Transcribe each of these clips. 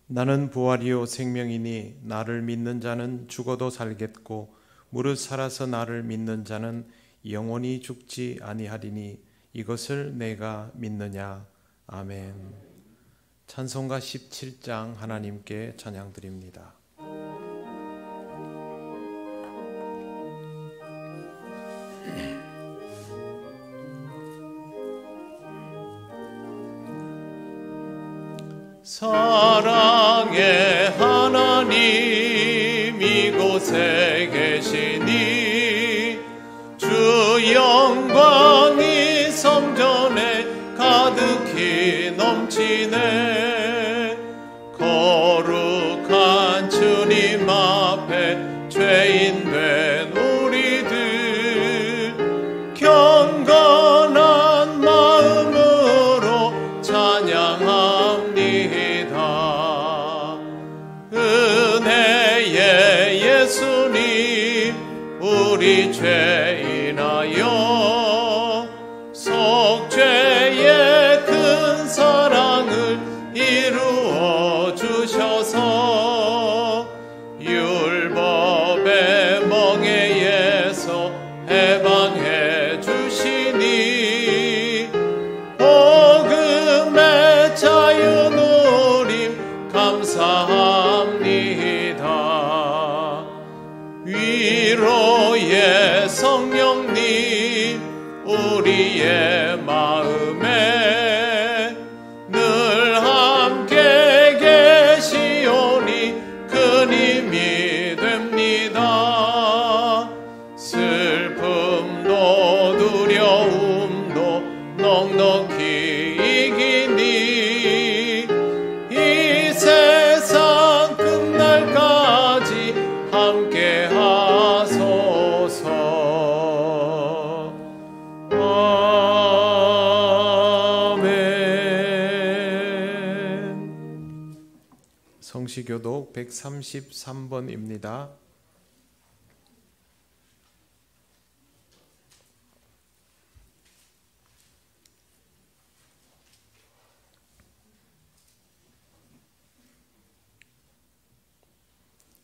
나는 부활이요 생명이니 나를 믿는 자는 죽어도 살겠고 무릇 살아서 나를 믿는 자는 영원히 죽지 아니하리니 이것을 내가 믿느냐. 아멘. 찬송가 17장 하나님께 찬양드립니다. 사랑의 하나님 이곳에 계시니 주 영광이 성전에 가득히 넘치네. 거룩한 주님 앞에 죄인 된 우리들 경건한 마음으로 찬양합니다. 은혜의 예수님 우리 죄인하여 속죄의 큰 사랑을 이루어 주셔서 율법의 멍에에서 해방해 주시니 복음의 자유 누림 감사합니다. 위로의 성령님 우리의 마음에 늘 함께 계시오니 큰 힘이 됩니다. 슬픔도 두려움도 넉넉히 이기니 이 세상 끝날까지 함께 하소서. 성시교독 133번입니다.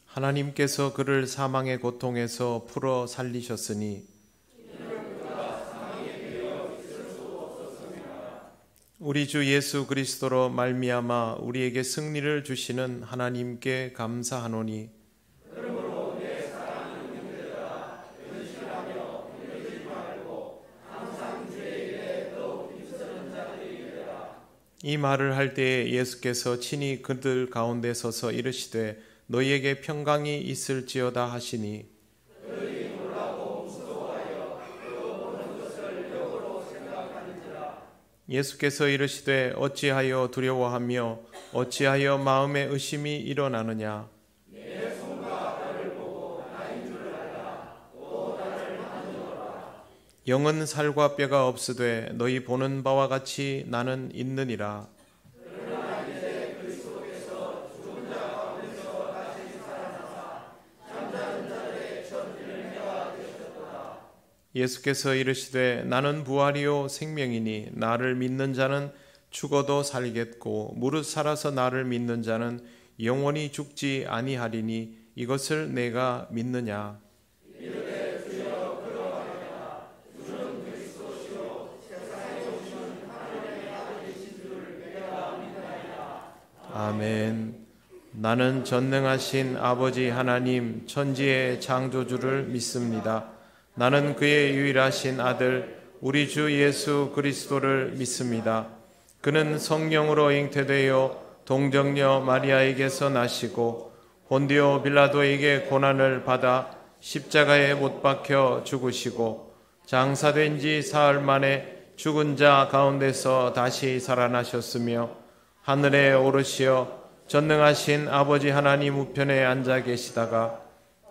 하나님께서 그를 사망의 고통에서 풀어 살리셨으니 우리 주 예수 그리스도로 말미암아 우리에게 승리를 주시는 하나님께 감사하노니 이 말을 할 때에 예수께서 친히 그들 가운데 서서 이르시되 너희에게 평강이 있을지어다 하시니 예수께서 이르시되 어찌하여 두려워하며 어찌하여 마음에 의심이 일어나느냐. 영은 살과 뼈가 없으되 너희 보는 바와 같이 나는 있느니라. 예수께서 이르시되 나는 부활이요 생명이니 나를 믿는 자는 죽어도 살겠고 무릇 살아서 나를 믿는 자는 영원히 죽지 아니하리니 이것을 내가 믿느냐. 아멘. 나는 전능하신 아버지 하나님 천지의 창조주를 믿습니다. 나는 그의 유일하신 아들 우리 주 예수 그리스도를 믿습니다. 그는 성령으로 잉태되어 동정녀 마리아에게서 나시고 본디오 빌라도에게 고난을 받아 십자가에 못 박혀 죽으시고 장사된 지 사흘 만에 죽은 자 가운데서 다시 살아나셨으며 하늘에 오르시어 전능하신 아버지 하나님 우편에 앉아 계시다가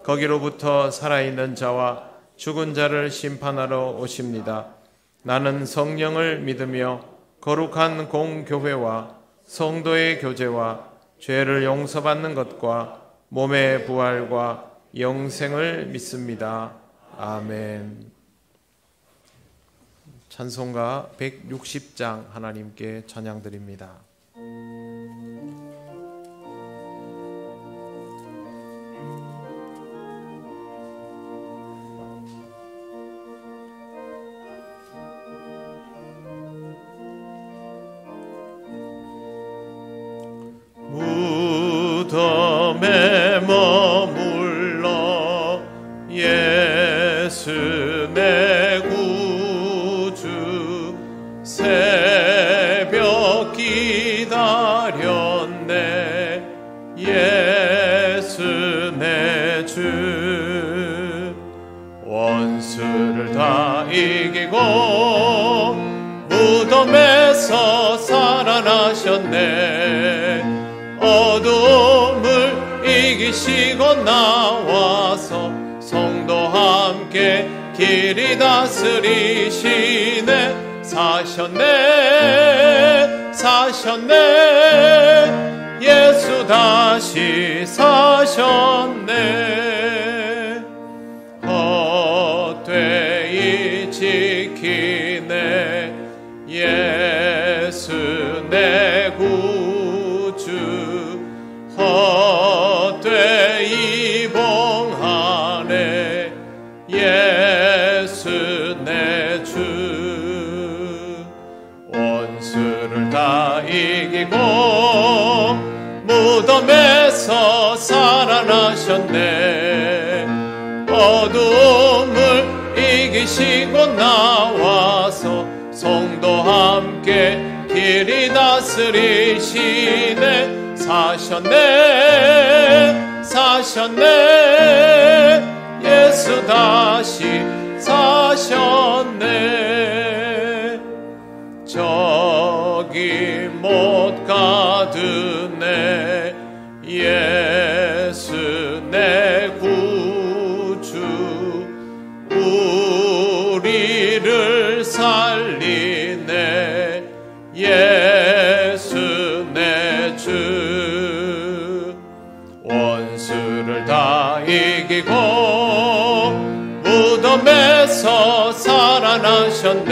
거기로부터 살아있는 자와 죽은 자를 심판하러 오십니다. 나는 성령을 믿으며 거룩한 공교회와 성도의 교제와 죄를 용서받는 것과 몸의 부활과 영생을 믿습니다. 아멘. 찬송가 160장 하나님께 찬양드립니다. 하렸네. 예수 내 주 원수를 다 이기고 무덤에서 살아나셨네. 어둠을 이기시고 나와서 성도 함께 길이 다스리시네. 사셨네 사셨네 예수 다시 사셨네. 헛되이 지키네 예수 내 구주. 헛되이 봉하네 예수 내 주. 원수를 다 이기고 무덤에서 살아나셨네. 어둠을 이기시고 나와서 성도 함께 길이 다스리시네. 사셨네 사셨네 예수 다시 사셨네. 저기 못 가드네 예수 내 구주. 우리를 살리네 예수 내 주. 원수를 다 이기고 무덤에서 살아나셨네.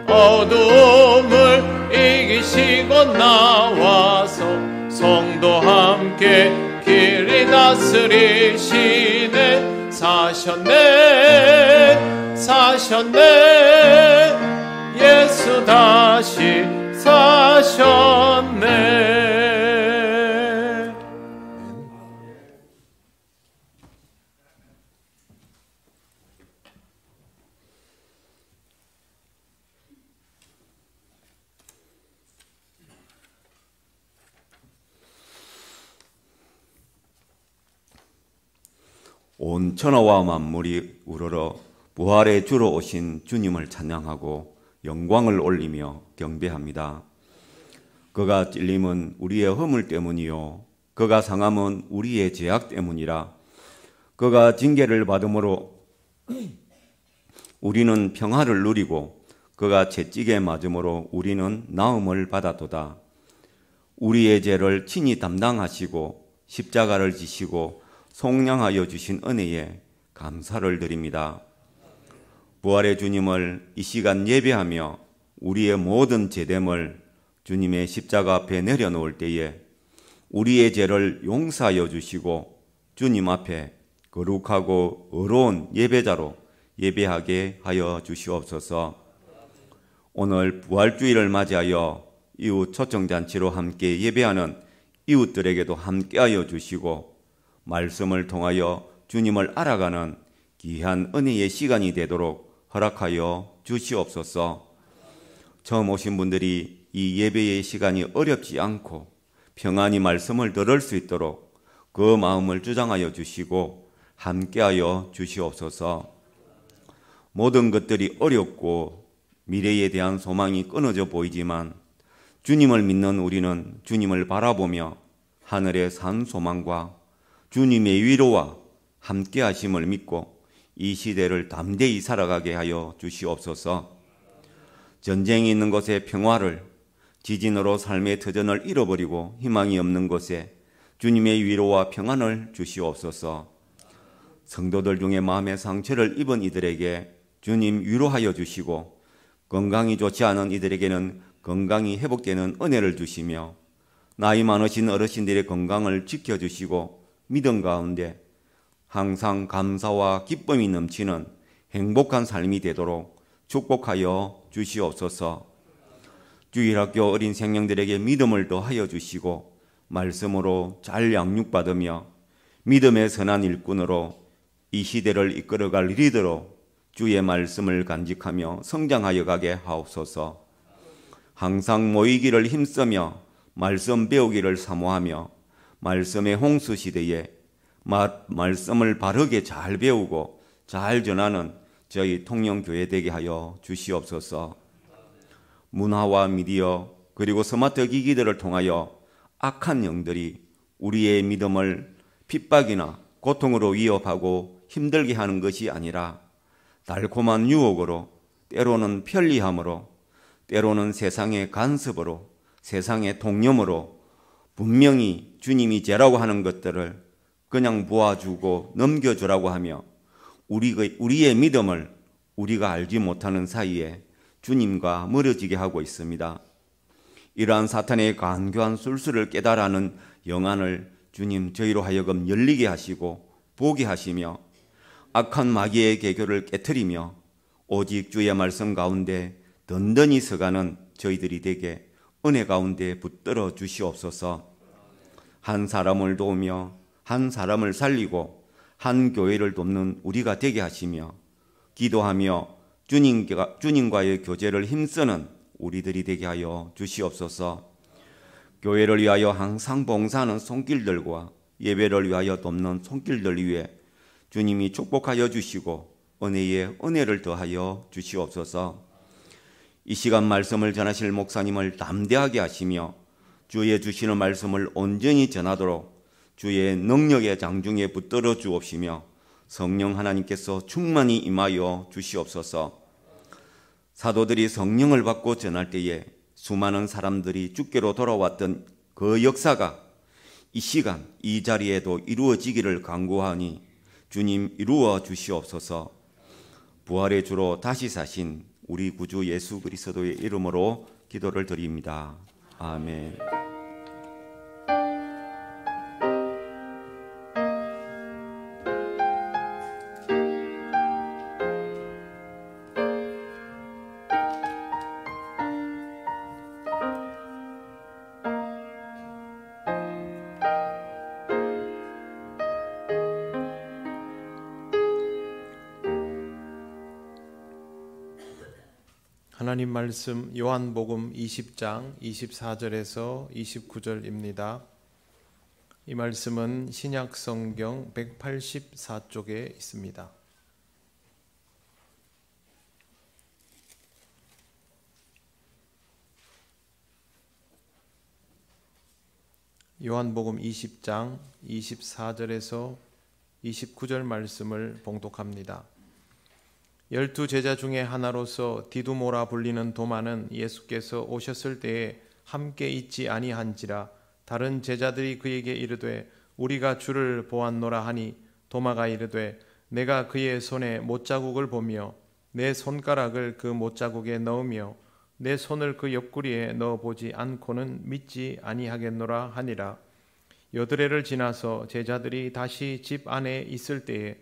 어둠을 이기시고 나와서 성도 함께 길이 다스리시네. 사셨네 사셨네 예수 다시 사셨네. 온 천하와 만물이 우러러 부활의 주로 오신 주님을 찬양하고 영광을 올리며 경배합니다. 그가 찔림은 우리의 허물 때문이요 그가 상함은 우리의 죄악 때문이라. 그가 징계를 받음으로 우리는 평화를 누리고 그가 채찍에 맞음으로 우리는 나음을 받았도다. 우리의 죄를 친히 담당하시고 십자가를 지시고 속량하여 주신 은혜에 감사를 드립니다. 부활의 주님을 이 시간 예배하며 우리의 모든 죄됨을 주님의 십자가 앞에 내려놓을 때에 우리의 죄를 용서하여 주시고 주님 앞에 거룩하고 의로운 예배자로 예배하게 하여 주시옵소서. 오늘 부활주일을 맞이하여 이웃 초청잔치로 함께 예배하는 이웃들에게도 함께하여 주시고 말씀을 통하여 주님을 알아가는 귀한 은혜의 시간이 되도록 허락하여 주시옵소서. 처음 오신 분들이 이 예배의 시간이 어렵지 않고 평안히 말씀을 들을 수 있도록 그 마음을 주장하여 주시고 함께하여 주시옵소서. 모든 것들이 어렵고 미래에 대한 소망이 끊어져 보이지만 주님을 믿는 우리는 주님을 바라보며 하늘의 산 소망과 주님의 위로와 함께 하심을 믿고 이 시대를 담대히 살아가게 하여 주시옵소서. 전쟁이 있는 곳에 평화를, 지진으로 삶의 터전을 잃어버리고 희망이 없는 곳에 주님의 위로와 평안을 주시옵소서. 성도들 중에 마음의 상처를 입은 이들에게 주님 위로하여 주시고 건강이 좋지 않은 이들에게는 건강이 회복되는 은혜를 주시며 나이 많으신 어르신들의 건강을 지켜주시고 믿음 가운데 항상 감사와 기쁨이 넘치는 행복한 삶이 되도록 축복하여 주시옵소서. 주일학교 어린 생명들에게 믿음을 더하여 주시고 말씀으로 잘 양육받으며 믿음의 선한 일꾼으로 이 시대를 이끌어갈 리더로 주의 말씀을 간직하며 성장하여 가게 하옵소서. 항상 모이기를 힘쓰며 말씀 배우기를 사모하며 말씀의 홍수 시대에 말씀을 바르게 잘 배우고 잘 전하는 저희 통영교회 되게 하여 주시옵소서. 문화와 미디어 그리고 스마트 기기들을 통하여 악한 영들이 우리의 믿음을 핍박이나 고통으로 위협하고 힘들게 하는 것이 아니라 달콤한 유혹으로, 때로는 편리함으로, 때로는 세상의 간섭으로, 세상의 통념으로 분명히 주님이 죄라고 하는 것들을 그냥 보아주고 넘겨주라고 하며 우리의 믿음을 우리가 알지 못하는 사이에 주님과 멀어지게 하고 있습니다. 이러한 사탄의 간교한 술수를 깨달아는 영안을 주님 저희로 하여금 열리게 하시고 보게 하시며 악한 마귀의 계교를 깨트리며 오직 주의 말씀 가운데 든든히 서가는 저희들이 되게 은혜 가운데 붙들어 주시옵소서. 한 사람을 도우며 한 사람을 살리고 한 교회를 돕는 우리가 되게 하시며 기도하며 주님과의 교제를 힘쓰는 우리들이 되게 하여 주시옵소서. 교회를 위하여 항상 봉사하는 손길들과 예배를 위하여 돕는 손길들 위에 주님이 축복하여 주시고 은혜에 은혜를 더하여 주시옵소서. 이 시간 말씀을 전하실 목사님을 담대하게 하시며 주의 주시는 말씀을 온전히 전하도록 주의 능력의 장중에 붙들어 주옵시며 성령 하나님께서 충만히 임하여 주시옵소서. 사도들이 성령을 받고 전할 때에 수많은 사람들이 주께로 돌아왔던 그 역사가 이 시간 이 자리에도 이루어지기를 간구하니 주님 이루어 주시옵소서. 부활의 주로 다시 사신 우리 구주 예수 그리스도의 이름으로 기도를 드립니다. 아멘. 하나님 말씀 요한복음 20장 24절에서 29절입니다. 이 말씀은 신약 성경 184쪽에 있습니다. 요한복음 20장 24절에서 29절 말씀을 봉독합니다. 12 제자 중에 하나로서 디두모라 불리는 도마는 예수께서 오셨을 때에 함께 있지 아니한지라 다른 제자들이 그에게 이르되 우리가 주를 보았노라 하니 도마가 이르되 내가 그의 손에 못자국을 보며 내 손가락을 그 못자국에 넣으며 내 손을 그 옆구리에 넣어보지 않고는 믿지 아니하겠노라 하니라. 여드레를 지나서 제자들이 다시 집 안에 있을 때에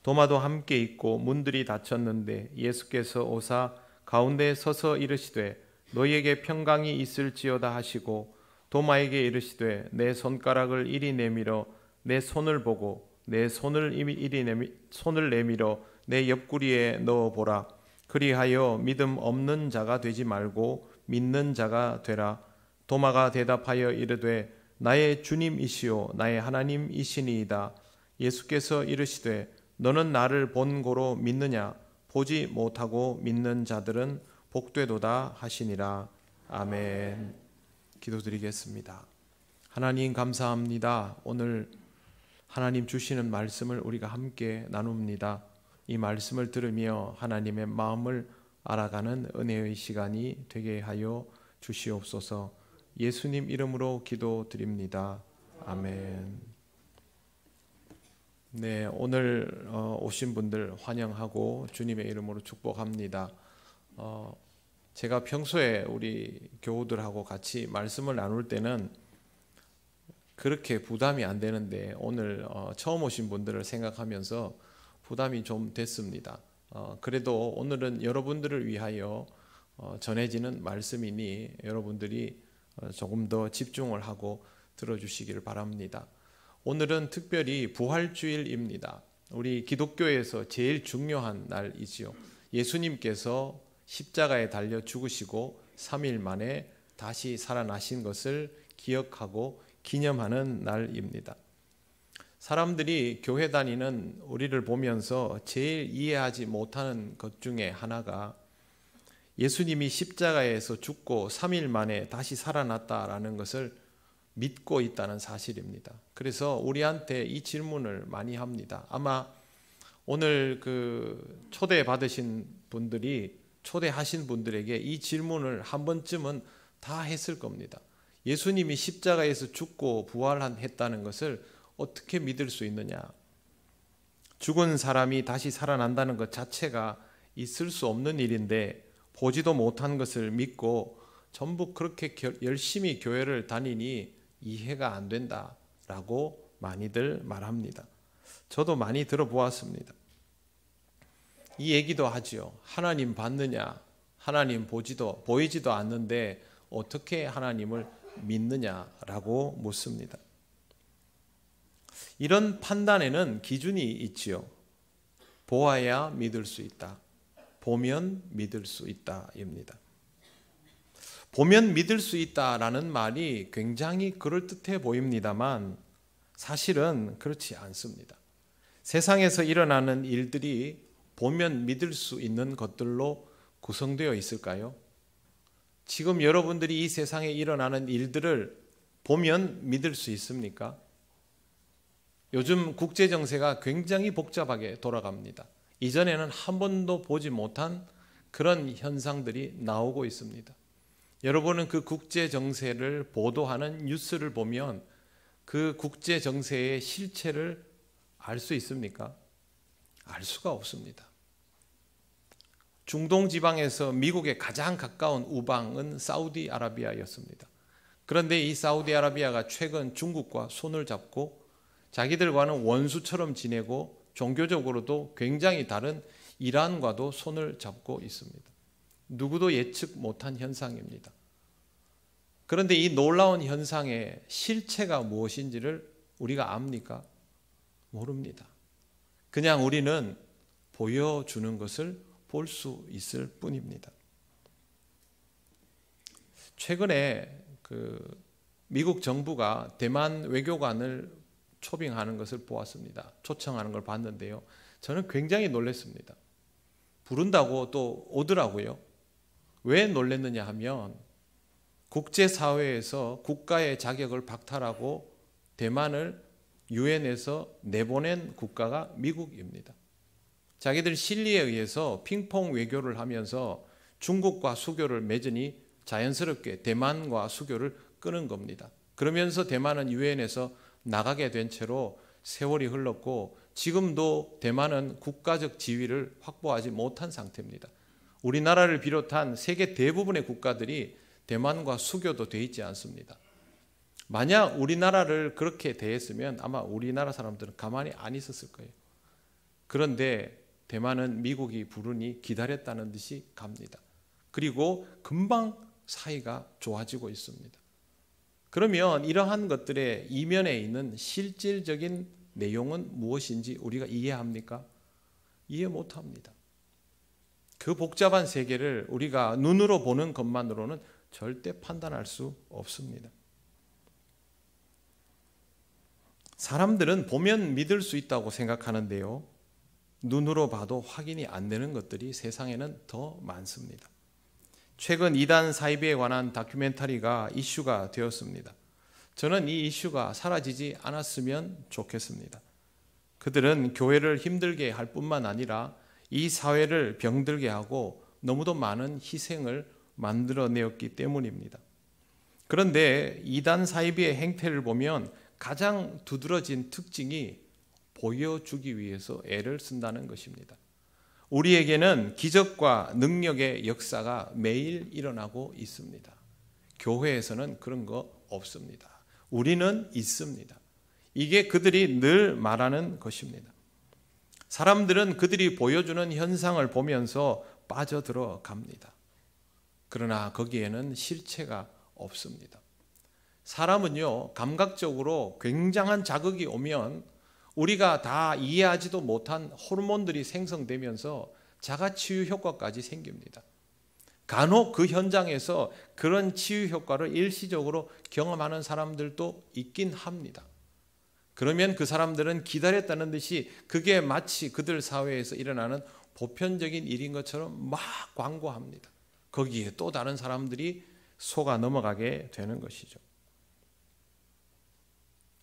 도마도 함께 있고 문들이 닫혔는데 예수께서 오사 가운데 서서 이르시되 너희에게 평강이 있을지어다 하시고 도마에게 이르시되 내 손가락을 이리 내밀어 내 손을 보고 내 손을 내밀어 내 옆구리에 넣어보라. 그리하여 믿음 없는 자가 되지 말고 믿는 자가 되라. 도마가 대답하여 이르되 나의 주님이시오 나의 하나님이시니이다. 예수께서 이르시되 너는 나를 본 고로 믿느냐? 보지 못하고 믿는 자들은 복되도다 하시니라. 아멘. 기도드리겠습니다. 하나님 감사합니다. 오늘 하나님 주시는 말씀을 우리가 함께 나눕니다. 이 말씀을 들으며 하나님의 마음을 알아가는 은혜의 시간이 되게 하여 주시옵소서. 예수님 이름으로 기도드립니다. 아멘. 네, 오늘 오신 분들 환영하고 주님의 이름으로 축복합니다. 제가 평소에 우리 교우들하고 같이 말씀을 나눌 때는 그렇게 부담이 안 되는데 오늘 처음 오신 분들을 생각하면서 부담이 좀 됐습니다. 그래도 오늘은 여러분들을 위하여 전해지는 말씀이니 여러분들이 조금 더 집중을 하고 들어주시기를 바랍니다. 오늘은 특별히 부활주일입니다. 우리 기독교에서 제일 중요한 날이지요. 예수님께서 십자가에 달려 죽으시고 3일 만에 다시 살아나신 것을 기억하고 기념하는 날입니다. 사람들이 교회 다니는 우리를 보면서 제일 이해하지 못하는 것 중에 하나가 예수님이 십자가에서 죽고 3일 만에 다시 살아났다라는 것을 믿고 있다는 사실입니다. 그래서 우리한테 이 질문을 많이 합니다. 아마 오늘 초대받으신 분들이 초대하신 분들에게 이 질문을 한 번쯤은 다 했을 겁니다. 예수님이 십자가에서 죽고 부활했다는 것을 어떻게 믿을 수 있느냐? 죽은 사람이 다시 살아난다는 것 자체가 있을 수 없는 일인데 보지도 못한 것을 믿고 전부 그렇게 열심히 교회를 다니니 이해가 안 된다라고 많이들 말합니다. 저도 많이 들어보았습니다. 이 얘기도 하지요. 하나님 봤느냐? 하나님 보이지도 않는데 어떻게 하나님을 믿느냐라고 묻습니다. 이런 판단에는 기준이 있지요. 보아야 믿을 수 있다. 보면 믿을 수 있다입니다. 보면 믿을 수 있다라는 말이 굉장히 그럴듯해 보입니다만 사실은 그렇지 않습니다. 세상에서 일어나는 일들이 보면 믿을 수 있는 것들로 구성되어 있을까요? 지금 여러분들이 이 세상에 일어나는 일들을 보면 믿을 수 있습니까? 요즘 국제 정세가 굉장히 복잡하게 돌아갑니다. 이전에는 한 번도 보지 못한 그런 현상들이 나오고 있습니다. 여러분은 그 국제 정세를 보도하는 뉴스를 보면 그 국제 정세의 실체를 알 수 있습니까? 알 수가 없습니다. 중동 지방에서 미국에 가장 가까운 우방은 사우디아라비아였습니다. 그런데 이 사우디아라비아가 최근 중국과 손을 잡고 자기들과는 원수처럼 지내고 종교적으로도 굉장히 다른 이란과도 손을 잡고 있습니다. 누구도 예측 못한 현상입니다. 그런데 이 놀라운 현상의 실체가 무엇인지를 우리가 압니까? 모릅니다. 그냥 우리는 보여주는 것을 볼 수 있을 뿐입니다. 최근에 미국 정부가 대만 외교관을 초빙하는 것을 보았습니다. 초청하는 걸 봤는데요. 저는 굉장히 놀랐습니다. 부른다고 또 오더라고요. 왜 놀랐느냐 하면 국제사회에서 국가의 자격을 박탈하고 대만을 유엔에서 내보낸 국가가 미국입니다. 자기들 실리에 의해서 핑퐁 외교를 하면서 중국과 수교를 맺으니 자연스럽게 대만과 수교를 끊은 겁니다. 그러면서 대만은 유엔에서 나가게 된 채로 세월이 흘렀고 지금도 대만은 국가적 지위를 확보하지 못한 상태입니다. 우리나라를 비롯한 세계 대부분의 국가들이 대만과 수교도 돼 있지 않습니다. 만약 우리나라를 그렇게 대했으면 아마 우리나라 사람들은 가만히 안 있었을 거예요. 그런데 대만은 미국이 부르니 기다렸다는 듯이 갑니다. 그리고 금방 사이가 좋아지고 있습니다. 그러면 이러한 것들의 이면에 있는 실질적인 내용은 무엇인지 우리가 이해합니까? 이해 못합니다. 그 복잡한 세계를 우리가 눈으로 보는 것만으로는 절대 판단할 수 없습니다. 사람들은 보면 믿을 수 있다고 생각하는데요. 눈으로 봐도 확인이 안 되는 것들이 세상에는 더 많습니다. 최근 이단 사이비에 관한 다큐멘터리가 이슈가 되었습니다. 저는 이 이슈가 사라지지 않았으면 좋겠습니다. 그들은 교회를 힘들게 할 뿐만 아니라 이 사회를 병들게 하고 너무도 많은 희생을 만들어내었기 때문입니다. 그런데 이단 사이비의 행태를 보면 가장 두드러진 특징이 보여주기 위해서 애를 쓴다는 것입니다. 우리에게는 기적과 능력의 역사가 매일 일어나고 있습니다. 교회에서는 그런 거 없습니다. 우리는 있습니다. 이게 그들이 늘 말하는 것입니다. 사람들은 그들이 보여주는 현상을 보면서 빠져들어 갑니다. 그러나 거기에는 실체가 없습니다. 사람은요, 감각적으로 굉장한 자극이 오면 우리가 다 이해하지도 못한 호르몬들이 생성되면서 자가치유 효과까지 생깁니다. 간혹 그 현장에서 그런 치유 효과를 일시적으로 경험하는 사람들도 있긴 합니다. 그러면 그 사람들은 기다렸다는 듯이 그게 마치 그들 사회에서 일어나는 보편적인 일인 것처럼 막 광고합니다. 거기에 또 다른 사람들이 속아 넘어가게 되는 것이죠.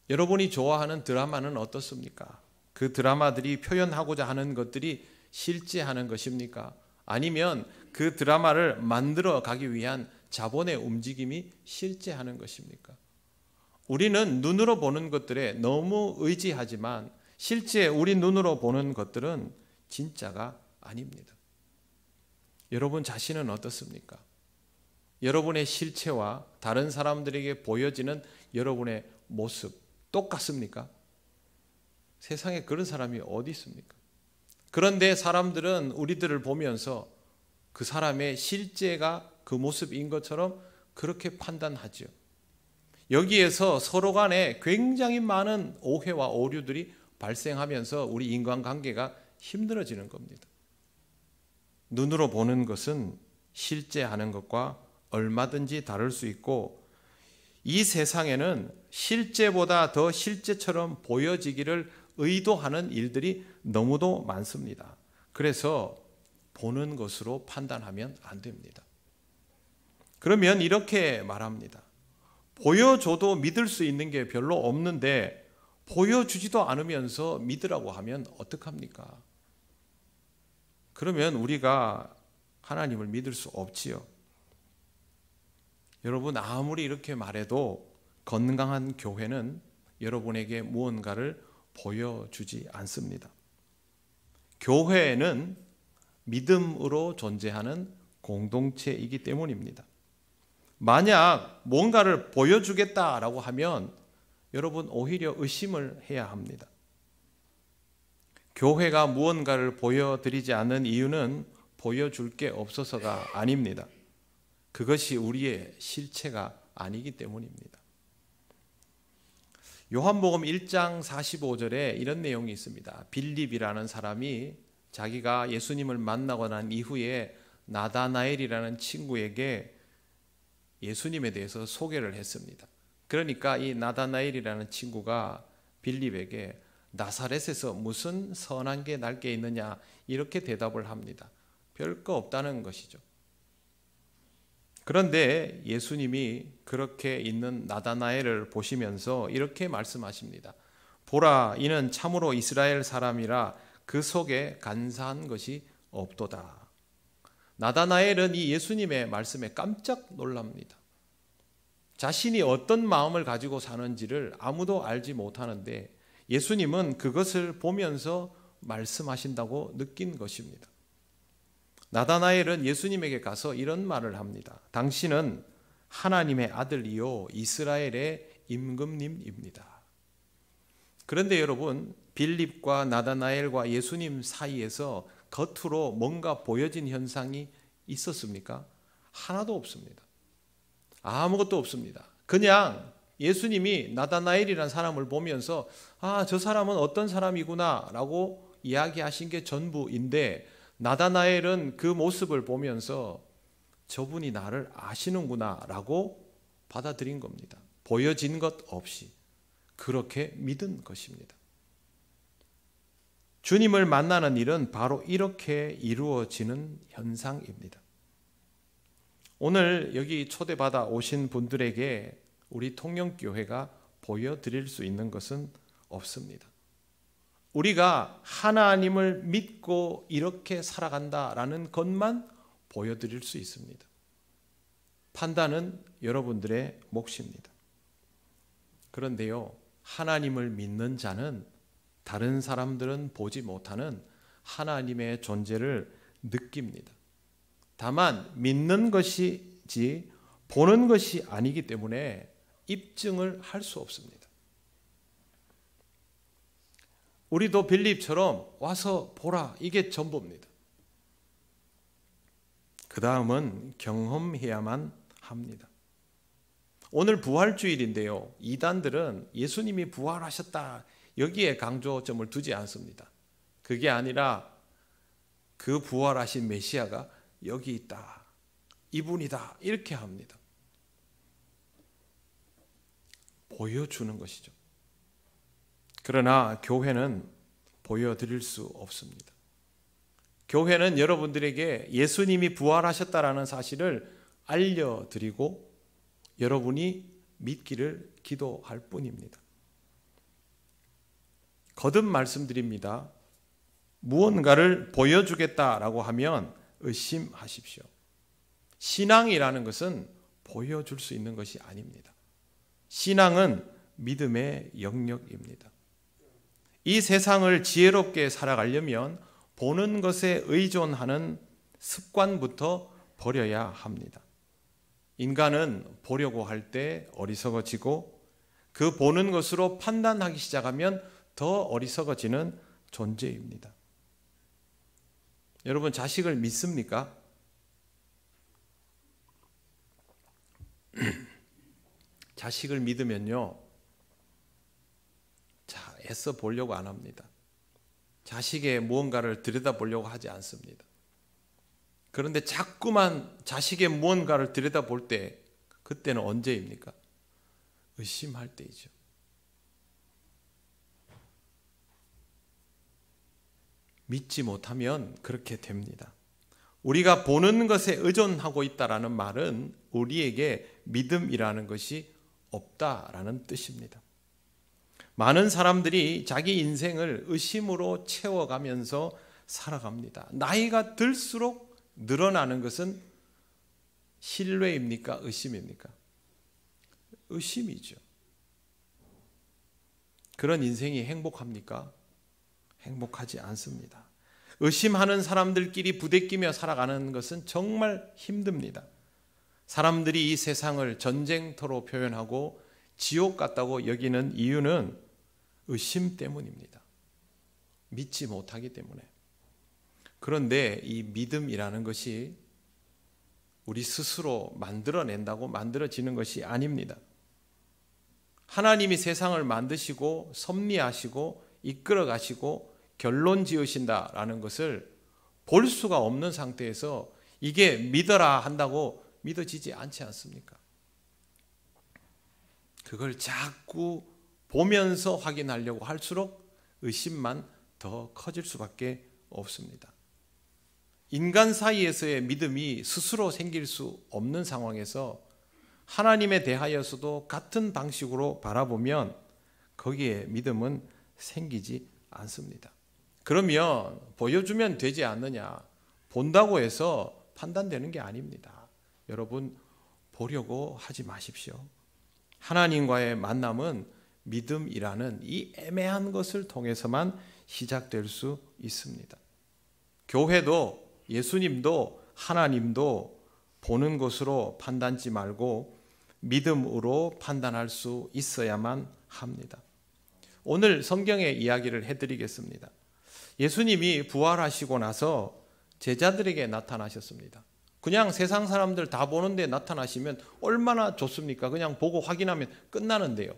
여러분이 좋아하는 드라마는 어떻습니까? 그 드라마들이 표현하고자 하는 것들이 실제 하는 것입니까? 아니면 그 드라마를 만들어 가기 위한 자본의 움직임이 실제 하는 것입니까? 우리는 눈으로 보는 것들에 너무 의지하지만 실제 우리 눈으로 보는 것들은 진짜가 아닙니다. 여러분 자신은 어떻습니까? 여러분의 실체와 다른 사람들에게 보여지는 여러분의 모습 똑같습니까? 세상에 그런 사람이 어디 있습니까? 그런데 사람들은 우리들을 보면서 그 사람의 실제가 그 모습인 것처럼 그렇게 판단하죠. 여기에서 서로 간에 굉장히 많은 오해와 오류들이 발생하면서 우리 인간관계가 힘들어지는 겁니다. 눈으로 보는 것은 실제 하는 것과 얼마든지 다를 수 있고 이 세상에는 실제보다 더 실제처럼 보여지기를 의도하는 일들이 너무도 많습니다. 그래서 보는 것으로 판단하면 안 됩니다. 그러면 이렇게 말합니다. 보여줘도 믿을 수 있는 게 별로 없는데 보여주지도 않으면서 믿으라고 하면 어떡합니까? 그러면 우리가 하나님을 믿을 수 없지요. 여러분 아무리 이렇게 말해도 건강한 교회는 여러분에게 무언가를 보여주지 않습니다. 교회는 믿음으로 존재하는 공동체이기 때문입니다. 만약 뭔가를 보여주겠다라고 하면 여러분 오히려 의심을 해야 합니다. 교회가 무언가를 보여드리지 않는 이유는 보여줄 게 없어서가 아닙니다. 그것이 우리의 실체가 아니기 때문입니다. 요한복음 1장 45절에 이런 내용이 있습니다. 빌립이라는 사람이 자기가 예수님을 만나고 난 이후에 나다나엘이라는 친구에게 예수님에 대해서 소개를 했습니다. 그러니까 이 나다나엘이라는 친구가 빌립에게 나사렛에서 무슨 선한 게 날 게 있느냐 이렇게 대답을 합니다. 별거 없다는 것이죠. 그런데 예수님이 그렇게 있는 나다나엘을 보시면서 이렇게 말씀하십니다. 보라, 이는 참으로 이스라엘 사람이라 그 속에 간사한 것이 없도다. 나다나엘은 이 예수님의 말씀에 깜짝 놀랍니다. 자신이 어떤 마음을 가지고 사는지를 아무도 알지 못하는데 예수님은 그것을 보면서 말씀하신다고 느낀 것입니다. 나다나엘은 예수님에게 가서 이런 말을 합니다. 당신은 하나님의 아들이요 이스라엘의 임금님입니다. 그런데 여러분, 빌립과 나다나엘과 예수님 사이에서 겉으로 뭔가 보여진 현상이 있었습니까? 하나도 없습니다. 아무것도 없습니다. 그냥 예수님이 나다나엘이라는 사람을 보면서 저 사람은 어떤 사람이구나 라고 이야기하신 게 전부인데 나다나엘은 그 모습을 보면서 저분이 나를 아시는구나 라고 받아들인 겁니다. 보여진 것 없이 그렇게 믿은 것입니다. 주님을 만나는 일은 바로 이렇게 이루어지는 현상입니다. 오늘 여기 초대받아 오신 분들에게 우리 통영교회가 보여드릴 수 있는 것은 없습니다. 우리가 하나님을 믿고 이렇게 살아간다라는 것만 보여드릴 수 있습니다. 판단은 여러분들의 몫입니다. 그런데요, 하나님을 믿는 자는 다른 사람들은 보지 못하는 하나님의 존재를 느낍니다. 다만 믿는 것이지 보는 것이 아니기 때문에 입증을 할 수 없습니다. 우리도 빌립처럼 와서 보라, 이게 전부입니다. 그 다음은 경험해야만 합니다. 오늘 부활주일인데요, 이단들은 예수님이 부활하셨다 여기에 강조점을 두지 않습니다. 그게 아니라 그 부활하신 메시아가 여기 있다, 이분이다 이렇게 합니다. 보여주는 것이죠. 그러나 교회는 보여드릴 수 없습니다. 교회는 여러분들에게 예수님이 부활하셨다라는 사실을 알려드리고 여러분이 믿기를 기도할 뿐입니다. 거듭 말씀드립니다. 무언가를 보여주겠다라고 하면 의심하십시오. 신앙이라는 것은 보여줄 수 있는 것이 아닙니다. 신앙은 믿음의 영역입니다. 이 세상을 지혜롭게 살아가려면 보는 것에 의존하는 습관부터 버려야 합니다. 인간은 보려고 할 때 어리석어지고 그 보는 것으로 판단하기 시작하면 더 어리석어지는 존재입니다. 여러분 자식을 믿습니까? 자식을 믿으면요, 애써 보려고 안 합니다. 자식의 무언가를 들여다보려고 하지 않습니다. 그런데 자꾸만 자식의 무언가를 들여다볼 때 그때는 언제입니까? 의심할 때이죠. 믿지 못하면 그렇게 됩니다. 우리가 보는 것에 의존하고 있다라는 말은 우리에게 믿음이라는 것이 없다라는 뜻입니다. 많은 사람들이 자기 인생을 의심으로 채워가면서 살아갑니다. 나이가 들수록 늘어나는 것은 신뢰입니까? 의심입니까? 의심이죠. 그런 인생이 행복합니까? 행복하지 않습니다. 의심하는 사람들끼리 부대끼며 살아가는 것은 정말 힘듭니다. 사람들이 이 세상을 전쟁터로 표현하고 지옥 같다고 여기는 이유는 의심 때문입니다. 믿지 못하기 때문에. 그런데 이 믿음이라는 것이 우리 스스로 만들어낸다고 만들어지는 것이 아닙니다. 하나님이 세상을 만드시고 섭리하시고 이끌어 가시고 결론 지으신다라는 것을 볼 수가 없는 상태에서 이게 믿어라 한다고 믿어지지 않지 않습니까? 그걸 자꾸 보면서 확인하려고 할수록 의심만 더 커질 수밖에 없습니다. 인간 사이에서의 믿음이 스스로 생길 수 없는 상황에서 하나님에 대하여서도 같은 방식으로 바라보면 거기에 믿음은 생기지 않습니다. 그러면 보여주면 되지 않느냐? 본다고 해서 판단되는 게 아닙니다. 여러분 보려고 하지 마십시오. 하나님과의 만남은 믿음이라는 이 애매한 것을 통해서만 시작될 수 있습니다. 교회도 예수님도 하나님도 보는 것으로 판단지 말고 믿음으로 판단할 수 있어야만 합니다. 오늘 성경의 이야기를 해드리겠습니다. 예수님이 부활하시고 나서 제자들에게 나타나셨습니다. 그냥 세상 사람들 다 보는데 나타나시면 얼마나 좋습니까? 그냥 보고 확인하면 끝나는데요.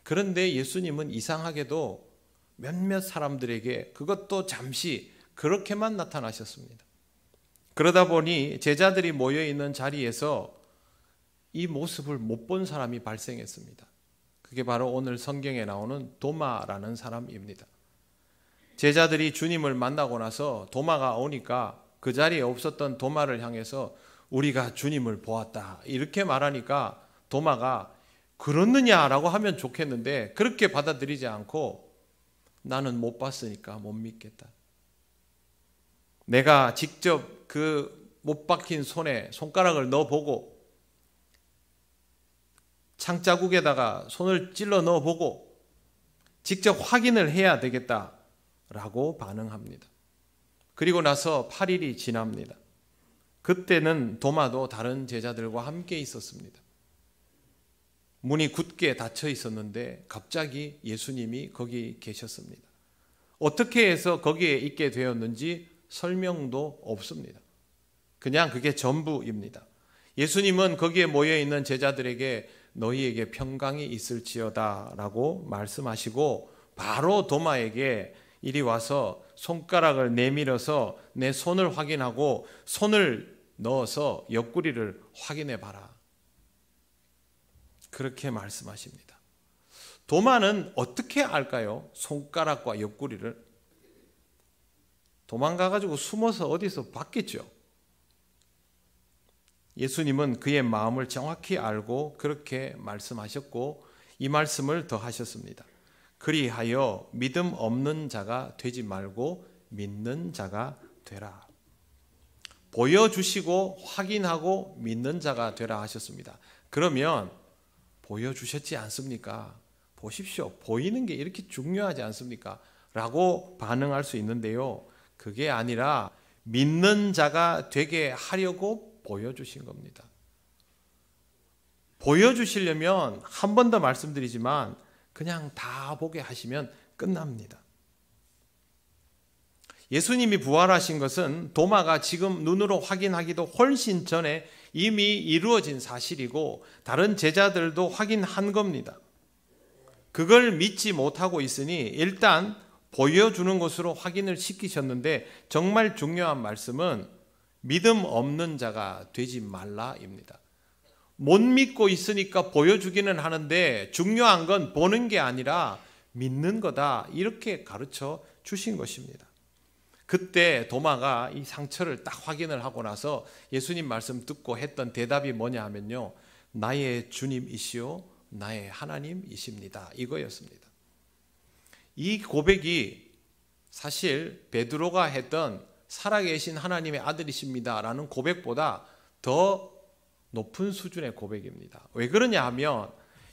그런데 예수님은 이상하게도 몇몇 사람들에게 그것도 잠시 그렇게만 나타나셨습니다. 그러다 보니 제자들이 모여있는 자리에서 이 모습을 못 본 사람이 발생했습니다. 그게 바로 오늘 성경에 나오는 도마라는 사람입니다. 제자들이 주님을 만나고 나서 도마가 오니까 그 자리에 없었던 도마를 향해서 우리가 주님을 보았다 이렇게 말하니까 도마가 그렇느냐라고 하면 좋겠는데 그렇게 받아들이지 않고 나는 못 봤으니까 못 믿겠다. 내가 직접 그 못 박힌 손에 손가락을 넣어보고 창자국에다가 손을 찔러 넣어보고 직접 확인을 해야 되겠다라고 반응합니다. 그리고 나서 8일이 지납니다. 그때는 도마도 다른 제자들과 함께 있었습니다. 문이 굳게 닫혀 있었는데 갑자기 예수님이 거기 계셨습니다. 어떻게 해서 거기에 있게 되었는지 설명도 없습니다. 그냥 그게 전부입니다. 예수님은 거기에 모여있는 제자들에게 너희에게 평강이 있을지어다 라고 말씀하시고 바로 도마에게 이리 와서 손가락을 내밀어서 내 손을 확인하고 손을 넣어서 옆구리를 확인해 봐라. 그렇게 말씀하십니다. 도마는 어떻게 알까요? 손가락과 옆구리를. 도망가가지고 숨어서 어디서 봤겠죠. 예수님은 그의 마음을 정확히 알고 그렇게 말씀하셨고 이 말씀을 더 하셨습니다. 그리하여 믿음 없는 자가 되지 말고 믿는 자가 되라. 보여주시고 확인하고 믿는 자가 되라 하셨습니다. 그러면 보여주셨지 않습니까? 보십시오. 보이는 게 이렇게 중요하지 않습니까? 라고 반응할 수 있는데요. 그게 아니라 믿는 자가 되게 하려고 보여주신 겁니다. 보여주시려면 한 번 더 말씀드리지만 그냥 다 보게 하시면 끝납니다. 예수님이 부활하신 것은 도마가 지금 눈으로 확인하기도 훨씬 전에 이미 이루어진 사실이고 다른 제자들도 확인한 겁니다. 그걸 믿지 못하고 있으니 일단 보여주는 것으로 확인을 시키셨는데 정말 중요한 말씀은 믿음 없는 자가 되지 말라입니다. 못 믿고 있으니까 보여주기는 하는데 중요한 건 보는 게 아니라 믿는 거다. 이렇게 가르쳐 주신 것입니다. 그때 도마가 이 상처를 딱 확인을 하고 나서 예수님 말씀 듣고 했던 대답이 뭐냐 하면요. 나의 주님이시오 나의 하나님이십니다. 이거였습니다. 이 고백이 사실 베드로가 했던 살아계신 하나님의 아들이십니다 라는 고백보다 더 높은 수준의 고백입니다. 왜 그러냐 하면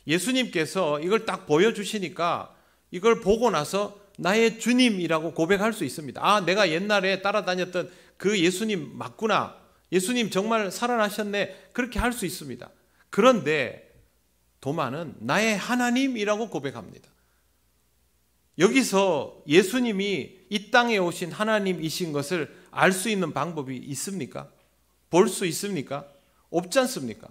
예수님께서 이걸 딱 보여주시니까 이걸 보고 나서 나의 주님이라고 고백할 수 있습니다. 아, 내가 옛날에 따라다녔던 그 예수님 맞구나. 예수님 정말 살아나셨네. 그렇게 할 수 있습니다. 그런데 도마는 나의 하나님이라고 고백합니다. 여기서 예수님이 이 땅에 오신 하나님이신 것을 알 수 있는 방법이 있습니까? 볼 수 있습니까? 없지 않습니까?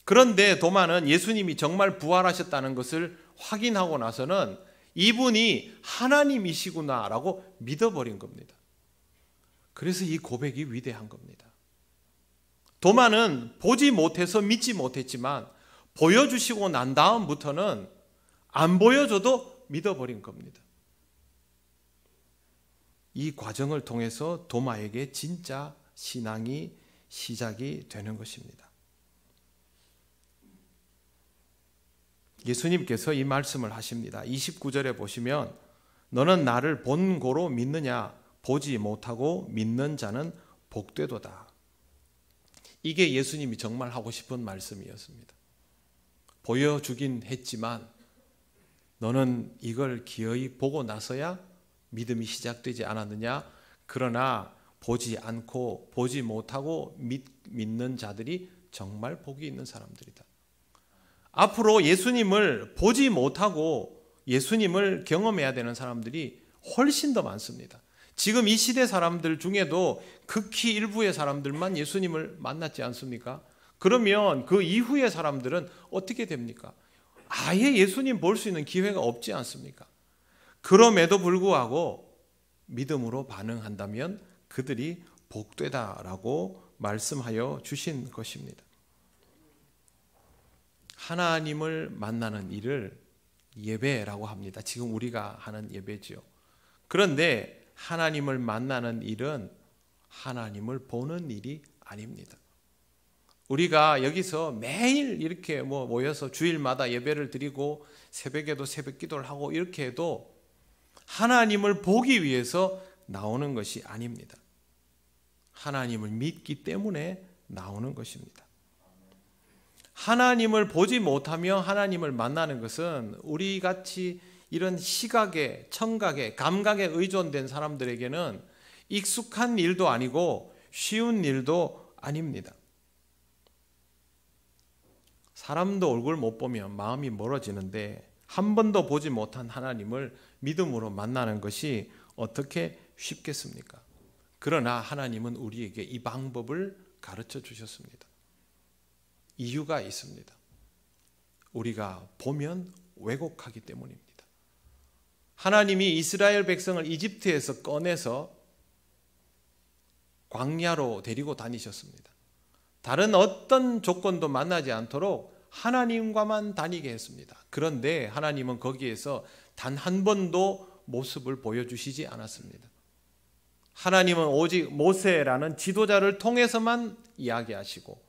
그런데 도마는 예수님이 정말 부활하셨다는 것을 확인하고 나서는 이분이 하나님이시구나라고 믿어버린 겁니다. 그래서 이 고백이 위대한 겁니다. 도마는 보지 못해서 믿지 못했지만 보여주시고 난 다음부터는 안 보여줘도 믿어버린 겁니다. 이 과정을 통해서 도마에게 진짜 신앙이 시작이 되는 것입니다. 예수님께서 이 말씀을 하십니다. 29절에 보시면 너는 나를 본고로 믿느냐 보지 못하고 믿는 자는 복되도다. 이게 예수님이 정말 하고 싶은 말씀이었습니다. 보여주긴 했지만 너는 이걸 기어이 보고 나서야 믿음이 시작되지 않았느냐? 그러나 보지 않고 보지 못하고 믿는 자들이 정말 복이 있는 사람들이다. 앞으로 예수님을 보지 못하고 예수님을 경험해야 되는 사람들이 훨씬 더 많습니다. 지금 이 시대 사람들 중에도 극히 일부의 사람들만 예수님을 만났지 않습니까? 그러면 그 이후의 사람들은 어떻게 됩니까? 아예 예수님 볼 수 있는 기회가 없지 않습니까? 그럼에도 불구하고 믿음으로 반응한다면 그들이 복되다라고 말씀하여 주신 것입니다. 하나님을 만나는 일을 예배라고 합니다. 지금 우리가 하는 예배지요. 그런데 하나님을 만나는 일은 하나님을 보는 일이 아닙니다. 우리가 여기서 매일 이렇게 모여서 주일마다 예배를 드리고 새벽에도 새벽 기도를 하고 이렇게 해도 하나님을 보기 위해서 나오는 것이 아닙니다. 하나님을 믿기 때문에 나오는 것입니다. 하나님을 보지 못하며 하나님을 만나는 것은 우리같이 이런 시각에, 청각에, 감각에 의존된 사람들에게는 익숙한 일도 아니고 쉬운 일도 아닙니다. 사람도 얼굴 못 보면 마음이 멀어지는데 한 번도 보지 못한 하나님을 믿음으로 만나는 것이 어떻게 쉽겠습니까? 그러나 하나님은 우리에게 이 방법을 가르쳐 주셨습니다. 이유가 있습니다. 우리가 보면 왜곡하기 때문입니다. 하나님이 이스라엘 백성을 이집트에서 꺼내서 광야로 데리고 다니셨습니다. 다른 어떤 조건도 만나지 않도록 하나님과만 다니게 했습니다. 그런데 하나님은 거기에서 단 한 번도 모습을 보여주시지 않았습니다. 하나님은 오직 모세라는 지도자를 통해서만 이야기하시고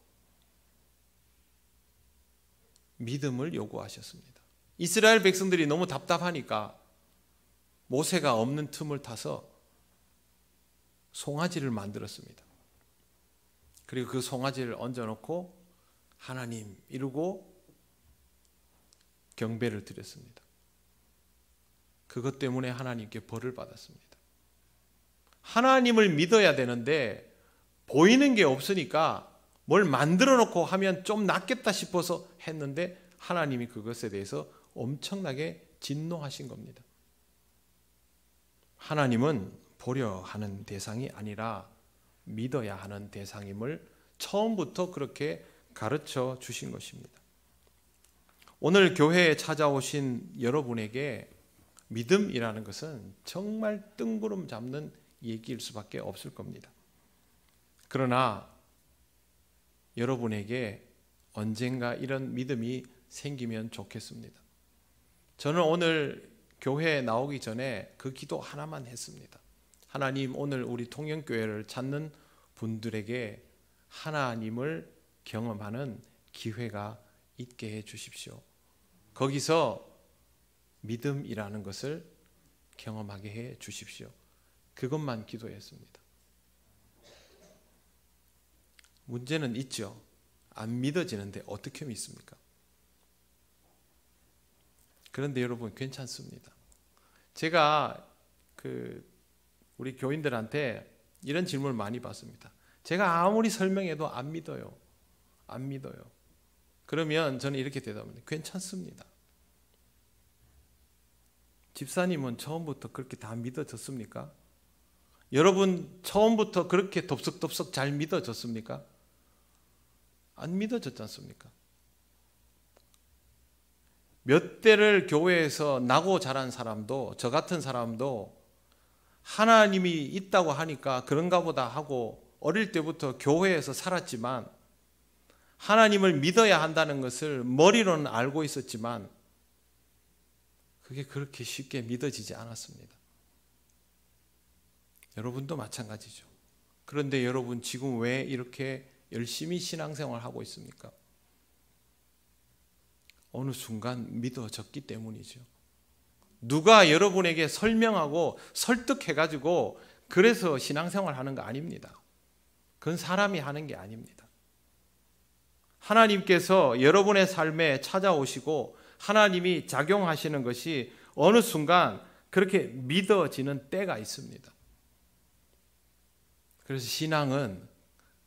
믿음을 요구하셨습니다. 이스라엘 백성들이 너무 답답하니까 모세가 없는 틈을 타서 송아지를 만들었습니다. 그리고 그 송아지를 얹어놓고 하나님 이루고 경배를 드렸습니다. 그것 때문에 하나님께 벌을 받았습니다. 하나님을 믿어야 되는데 보이는 게 없으니까 뭘 만들어 놓고 하면 좀 낫겠다 싶어서 했는데 하나님이 그것에 대해서 엄청나게 진노하신 겁니다. 하나님은 보려 하는 대상이 아니라 믿어야 하는 대상임을 처음부터 그렇게 가르쳐 주신 것입니다. 오늘 교회에 찾아오신 여러분에게 믿음이라는 것은 정말 뜬구름 잡는 얘기일 수밖에 없을 겁니다. 그러나 여러분에게 언젠가 이런 믿음이 생기면 좋겠습니다. 저는 오늘 교회에 나오기 전에 그 기도 하나만 했습니다. 하나님, 오늘 우리 통영교회를 찾는 분들에게 하나님을 경험하는 기회가 있게 해 주십시오. 거기서 믿음이라는 것을 경험하게 해 주십시오. 그것만 기도했습니다. 문제는 있죠. 안 믿어지는데 어떻게 믿습니까? 그런데 여러분 괜찮습니다. 제가 우리 교인들한테 이런 질문을 많이 받습니다. 제가 아무리 설명해도 안 믿어요. 안 믿어요. 그러면 저는 이렇게 대답합니다. 괜찮습니다. 집사님은 처음부터 그렇게 다 믿어졌습니까? 여러분 처음부터 그렇게 덥석덥석 잘 믿어졌습니까? 안 믿어졌지 않습니까? 몇 대를 교회에서 나고 자란 사람도, 저 같은 사람도 하나님이 있다고 하니까 그런가 보다 하고 어릴 때부터 교회에서 살았지만 하나님을 믿어야 한다는 것을 머리로는 알고 있었지만 그게 그렇게 쉽게 믿어지지 않았습니다. 여러분도 마찬가지죠. 그런데 여러분 지금 왜 이렇게 열심히 신앙생활을 하고 있습니까? 어느 순간 믿어졌기 때문이죠. 누가 여러분에게 설명하고 설득해가지고 그래서 신앙생활 하는 거 아닙니다. 그건 사람이 하는 게 아닙니다. 하나님께서 여러분의 삶에 찾아오시고 하나님이 작용하시는 것이 어느 순간 그렇게 믿어지는 때가 있습니다. 그래서 신앙은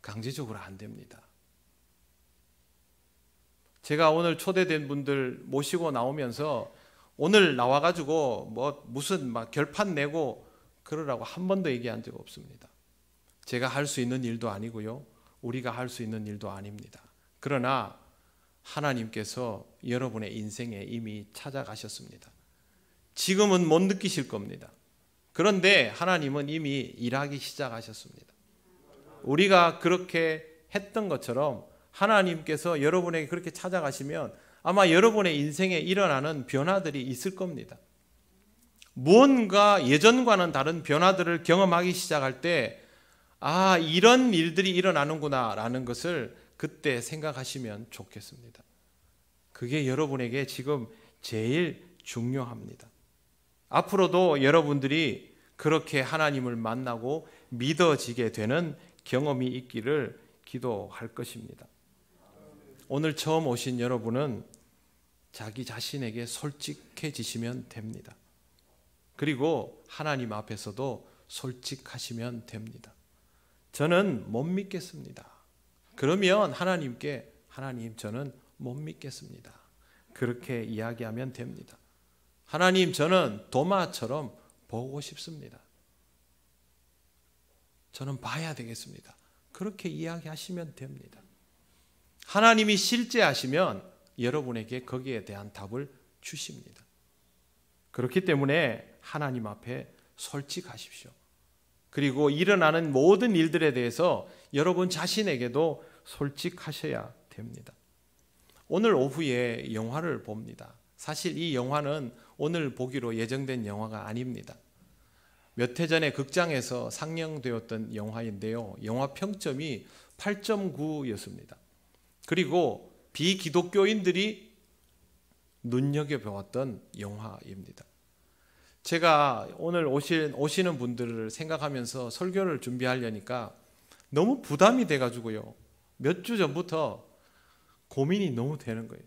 강제적으로 안 됩니다. 제가 오늘 초대된 분들 모시고 나오면서 오늘 나와가지고 무슨 결판 내고 그러라고 한 번도 얘기한 적 없습니다. 제가 할 수 있는 일도 아니고요. 우리가 할 수 있는 일도 아닙니다. 그러나 하나님께서 여러분의 인생에 이미 찾아가셨습니다. 지금은 못 느끼실 겁니다. 그런데 하나님은 이미 일하기 시작하셨습니다. 우리가 그렇게 했던 것처럼 하나님께서 여러분에게 그렇게 찾아가시면 아마 여러분의 인생에 일어나는 변화들이 있을 겁니다. 무언가 예전과는 다른 변화들을 경험하기 시작할 때 이런 일들이 일어나는구나 라는 것을 그때 생각하시면 좋겠습니다. 그게 여러분에게 지금 제일 중요합니다. 앞으로도 여러분들이 그렇게 하나님을 만나고 믿어지게 되는 경험이 있기를 기도할 것입니다. 오늘 처음 오신 여러분은 자기 자신에게 솔직해지시면 됩니다. 그리고 하나님 앞에서도 솔직하시면 됩니다. 저는 못 믿겠습니다. 그러면 하나님께 하나님 저는 못 믿겠습니다. 그렇게 이야기하면 됩니다. 하나님 저는 도마처럼 보고 싶습니다. 저는 봐야 되겠습니다. 그렇게 이야기하시면 됩니다. 하나님이 실제하시면 여러분에게 거기에 대한 답을 주십니다. 그렇기 때문에 하나님 앞에 솔직하십시오. 그리고 일어나는 모든 일들에 대해서 여러분 자신에게도 솔직하셔야 됩니다. 오늘 오후에 영화를 봅니다. 사실 이 영화는 오늘 보기로 예정된 영화가 아닙니다. 몇 해 전에 극장에서 상영되었던 영화인데요. 영화 평점이 8.9였습니다. 그리고 비기독교인들이 눈여겨보았던 영화입니다. 제가 오늘 오시는 분들을 생각하면서 설교를 준비하려니까 너무 부담이 돼가지고요. 몇 주 전부터 고민이 너무 되는 거예요.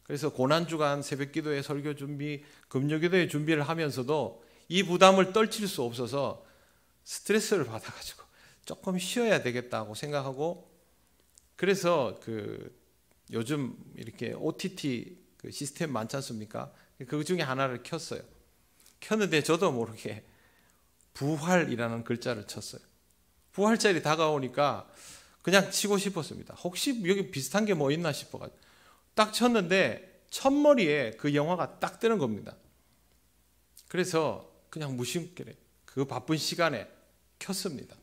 그래서 고난주간 새벽기도회 설교 준비, 금요기도회 준비를 하면서도 이 부담을 떨칠 수 없어서 스트레스를 받아가지고 조금 쉬어야 되겠다고 생각하고, 그래서 요즘 이렇게 OTT 시스템 많지 않습니까? 그 중에 하나를 켰어요. 켰는데 저도 모르게 부활이라는 글자를 쳤어요. 부활절이 다가오니까 그냥 치고 싶었습니다. 혹시 여기 비슷한 게 뭐 있나 싶어가지고 딱 쳤는데 첫머리에 그 영화가 딱 뜨는 겁니다. 그래서 그냥 무심결에 그 바쁜 시간에 켰습니다.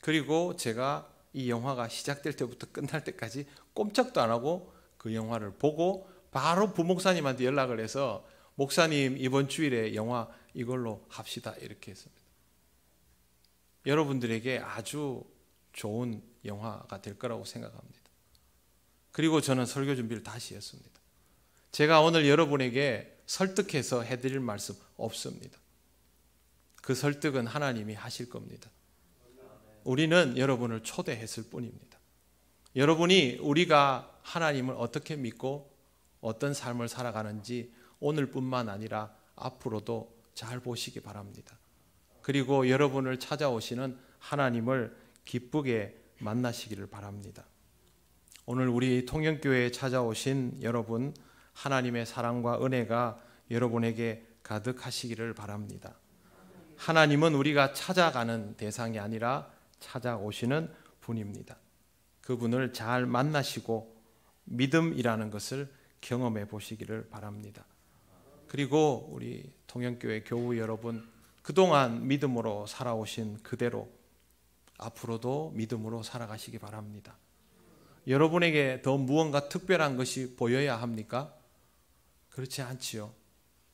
그리고 제가 이 영화가 시작될 때부터 끝날 때까지 꼼짝도 안 하고 그 영화를 보고 바로 부목사님한테 연락을 해서 목사님 이번 주일에 영화 이걸로 합시다 이렇게 했습니다. 여러분들에게 아주 좋은 영화가 될 거라고 생각합니다. 그리고 저는 설교 준비를 다시 했습니다. 제가 오늘 여러분에게 설득해서 해드릴 말씀 없습니다. 그 설득은 하나님이 하실 겁니다. 우리는 여러분을 초대했을 뿐입니다. 여러분이 우리가 하나님을 어떻게 믿고 어떤 삶을 살아가는지 오늘뿐만 아니라 앞으로도 잘 보시기 바랍니다. 그리고 여러분을 찾아오시는 하나님을 기쁘게 만나시기를 바랍니다. 오늘 우리 통영교회에 찾아오신 여러분, 하나님의 사랑과 은혜가 여러분에게 가득하시기를 바랍니다. 하나님은 우리가 찾아가는 대상이 아니라 찾아오시는 분입니다. 그분을 잘 만나시고 믿음이라는 것을 경험해 보시기를 바랍니다. 그리고 우리 통영교회 교우 여러분, 그동안 믿음으로 살아오신 그대로 앞으로도 믿음으로 살아가시기 바랍니다. 여러분에게 더 무언가 특별한 것이 보여야 합니까? 그렇지 않지요.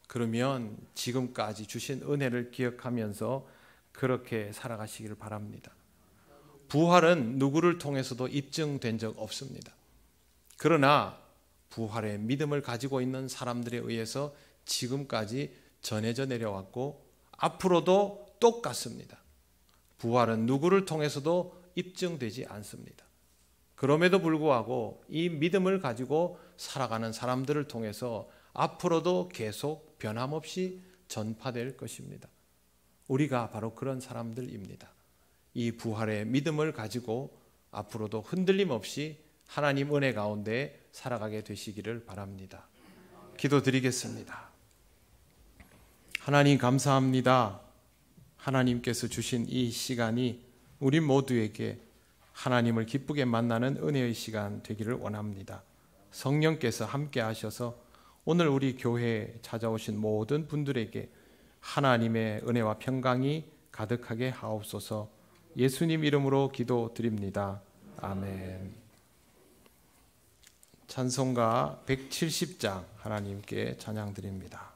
그러면 지금까지 주신 은혜를 기억하면서 그렇게 살아가시기를 바랍니다. 부활은 누구를 통해서도 입증된 적 없습니다. 그러나 부활의 믿음을 가지고 있는 사람들에 의해서 지금까지 전해져 내려왔고 앞으로도 똑같습니다. 부활은 누구를 통해서도 입증되지 않습니다. 그럼에도 불구하고 이 믿음을 가지고 살아가는 사람들을 통해서 앞으로도 계속 변함없이 전파될 것입니다. 우리가 바로 그런 사람들입니다. 이 부활의 믿음을 가지고 앞으로도 흔들림 없이 하나님 은혜 가운데 살아가게 되시기를 바랍니다. 기도드리겠습니다. 하나님 감사합니다. 하나님께서 주신 이 시간이 우리 모두에게 하나님을 기쁘게 만나는 은혜의 시간 되기를 원합니다. 성령께서 함께 하셔서 오늘 우리 교회에 찾아오신 모든 분들에게 하나님의 은혜와 평강이 가득하게 하옵소서. 예수님 이름으로 기도드립니다. 아멘. 찬송가 170장 하나님께 찬양드립니다.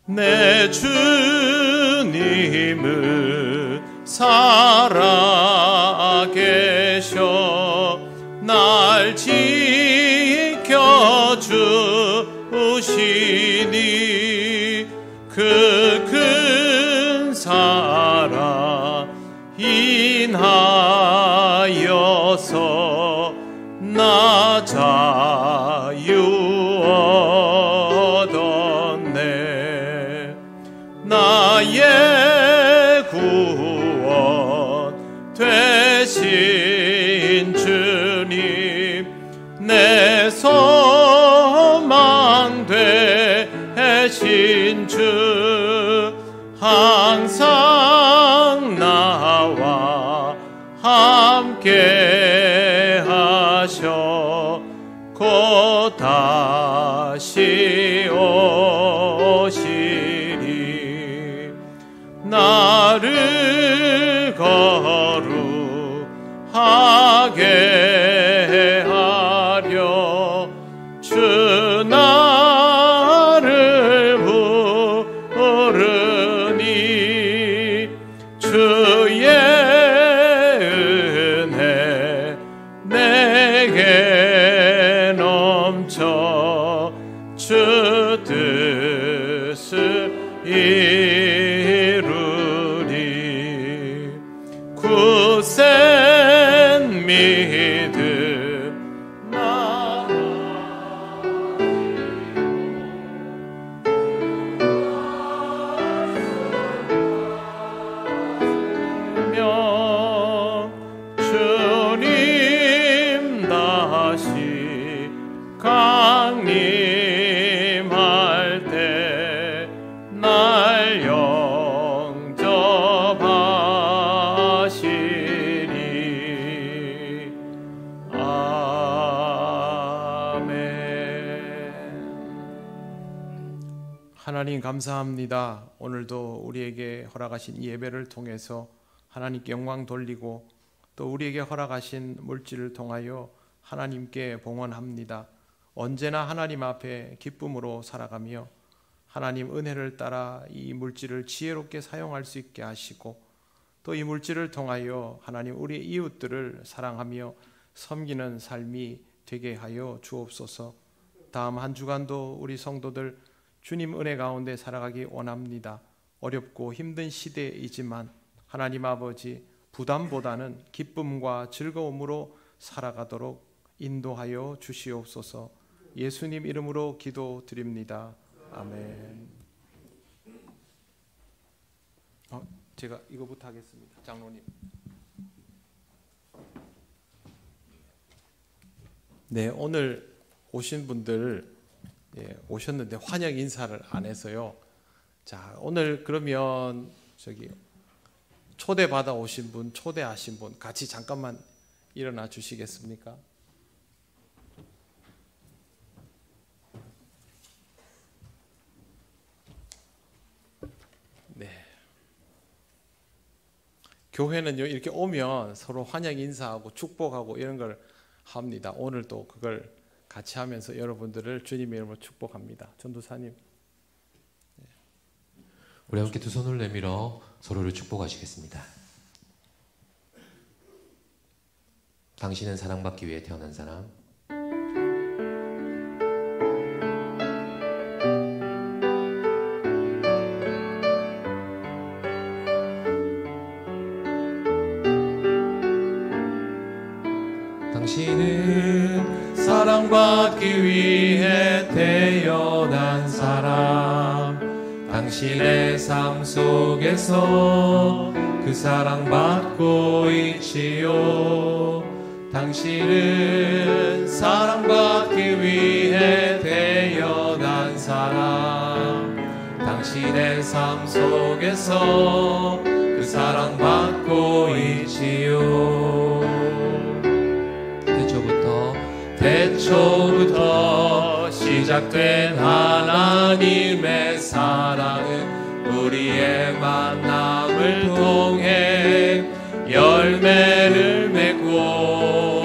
내 주님은 살아계셔 날 지켜주시니 그 큰 사랑 인하여서 나 자유 나의 구원 되신 주님 내 소망 되신 주 항상 나 다시 오시리. 나를 거룩하게 하려 주 나를 부르니. 주의 은혜 내게 넘쳐 주 뜻을 이루리. 굳센 믿음 나가며 주님 다시 강림할 때 날 영접하시리. 아멘. 하나님 감사합니다. 오늘도 우리에게 허락하신 이 예배를 통해서 하나님께 영광 돌리고 또 우리에게 허락하신 물질을 통하여 하나님께 봉헌합니다. 언제나 하나님 앞에 기쁨으로 살아가며 하나님 은혜를 따라 이 물질을 지혜롭게 사용할 수 있게 하시고 또 이 물질을 통하여 하나님 우리 이웃들을 사랑하며 섬기는 삶이 되게 하여 주옵소서. 다음 한 주간도 우리 성도들 주님 은혜 가운데 살아가기 원합니다. 어렵고 힘든 시대이지만 하나님 아버지 부담보다는 기쁨과 즐거움으로 살아가도록 인도하여 주시옵소서. 예수님 이름으로 기도드립니다. 아멘. 제가 이거부터 하겠습니다. 장로님. 네, 오늘 오신 분들 오셨는데 환영 인사를 안 해서요. 자, 오늘 그러면 초대받아 오신 분, 초대하신 분 같이 잠깐만 일어나 주시겠습니까? 네. 교회는요, 이렇게 오면 서로 환영 인사하고 축복하고 이런 걸 합니다. 오늘도 그걸 같이 하면서 여러분들을 주님의 이름으로 축복합니다. 전도사님. 우리 함께 두 손을 내밀어 서로를 축복하시겠습니다. 당신은 사랑받기 위해 태어난 사람. 당신은 사랑받기 위해 태어난 사람. 당신의 삶 속에서 그 사랑받고 있지요. 당신은 사랑받기 위해 태어난 사람. 당신의 삶 속에서 그 사랑받고 있지요. 태초부터 시작된 하나님의 사랑은 우리의 만남을 통해 열매를 맺고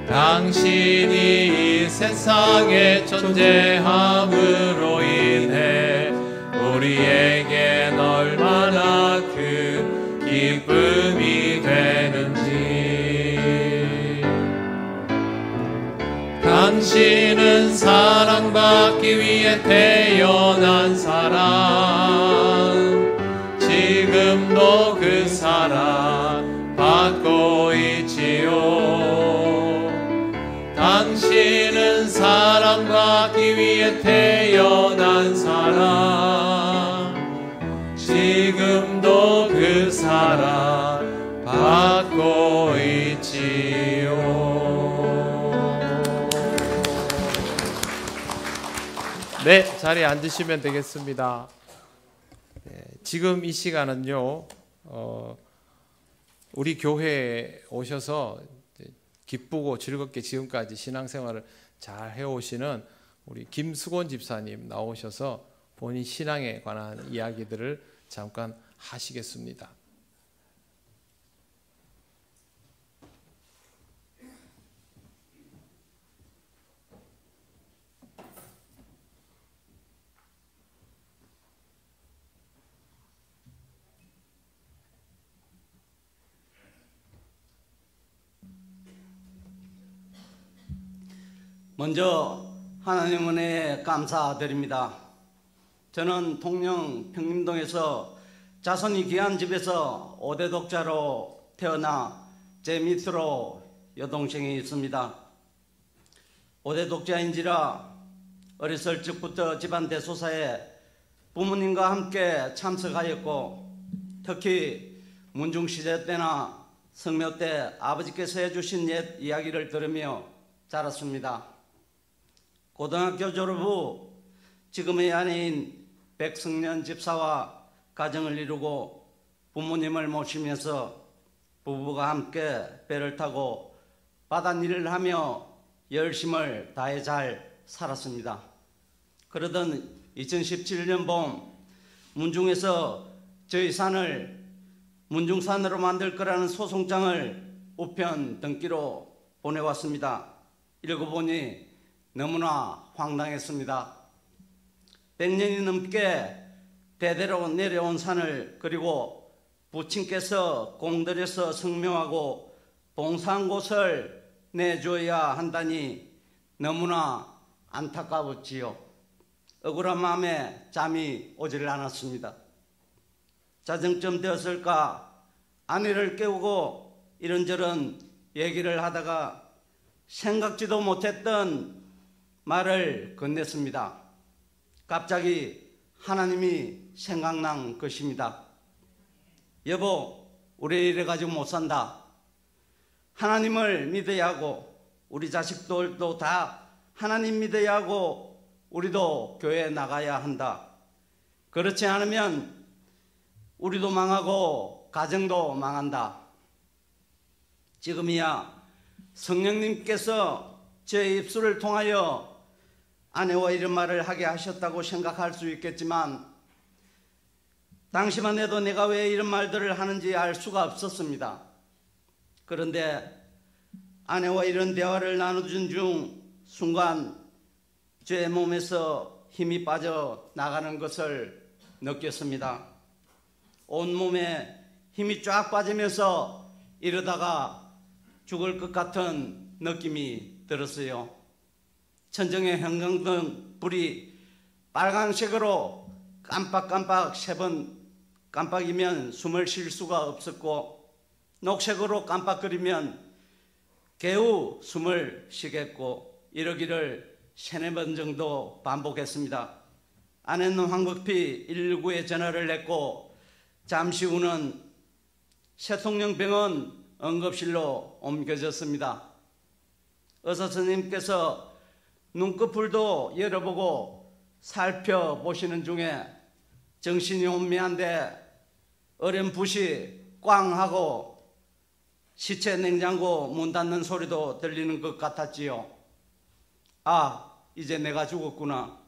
당신이 이 세상에 존재함으로 인해 우리에겐 얼마나 큰 기쁨이 되는지. 당신은 사랑받기 위해 태어난 사람. 지금도 그 사랑 받고 있지요. 당신은 사랑받기 위해 태어난 사람. 지금도 그 사랑 받고 있지요. 네, 자리에 앉으시면 되겠습니다. 네, 지금 이 시간은요, 우리 교회에 오셔서 기쁘고 즐겁게 지금까지 신앙생활을 잘 해오시는 우리 김수곤 집사님 나오셔서 본인 신앙에 관한 이야기들을 잠깐 하시겠습니다. 먼저 하나님 은혜에 감사드립니다. 저는 통영 평림동에서 자손이 귀한 집에서 5대 독자로 태어나 제 밑으로 여동생이 있습니다. 5대 독자인지라 어렸을 적부터 집안 대소사에 부모님과 함께 참석하였고, 특히 문중시대 때나 성묘 때 아버지께서 해주신 옛 이야기를 들으며 자랐습니다. 고등학교 졸업 후 지금의 아내인 백승년 집사와 가정을 이루고 부모님을 모시면서 부부가 함께 배를 타고 바닷일을 하며 열심을 다해 잘 살았습니다. 그러던 2017년 봄 문중에서 저희 산을 문중산으로 만들 거라는 소송장을 우편 등기로 보내왔습니다. 읽어보니 너무나 황당했습니다. 100년이 넘게 대대로 내려온 산을, 그리고 부친께서 공들여서 성명하고 봉사한 곳을 내줘야 한다니 너무나 안타까웠지요. 억울한 마음에 잠이 오질 않았습니다. 자정쯤 되었을까 아내를 깨우고 이런저런 얘기를 하다가 생각지도 못했던 말을 건넸습니다. 갑자기 하나님이 생각난 것입니다. 여보, 우리 이래가지고 못 산다. 하나님을 믿어야 하고 우리 자식들도 다 하나님 믿어야 하고 우리도 교회에 나가야 한다. 그렇지 않으면 우리도 망하고 가정도 망한다. 지금이야 성령님께서 제 입술을 통하여 아내와 이런 말을 하게 하셨다고 생각할 수 있겠지만, 당시만 해도 내가 왜 이런 말들을 하는지 알 수가 없었습니다. 그런데 아내와 이런 대화를 나누던 중 순간 제 몸에서 힘이 빠져 나가는 것을 느꼈습니다. 온몸에 힘이 쫙 빠지면서 이러다가 죽을 것 같은 느낌이 들었어요. 천정의 형광등 불이 빨간색으로 깜빡깜빡 3번 깜빡이면 숨을 쉴 수가 없었고, 녹색으로 깜빡거리면 개우 숨을 쉬겠고, 이러기를 3-4번 정도 반복했습니다. 아내는 황급히 119에 전화를 했고 잠시 후는 새통령병원 응급실로 옮겨졌습니다. 의사 선생님께서 눈꺼풀도 열어보고 살펴보시는 중에 정신이 혼미한데 어렴풋이 꽝 하고 시체 냉장고 문 닫는 소리도 들리는 것 같았지요. 아, 이제 내가 죽었구나.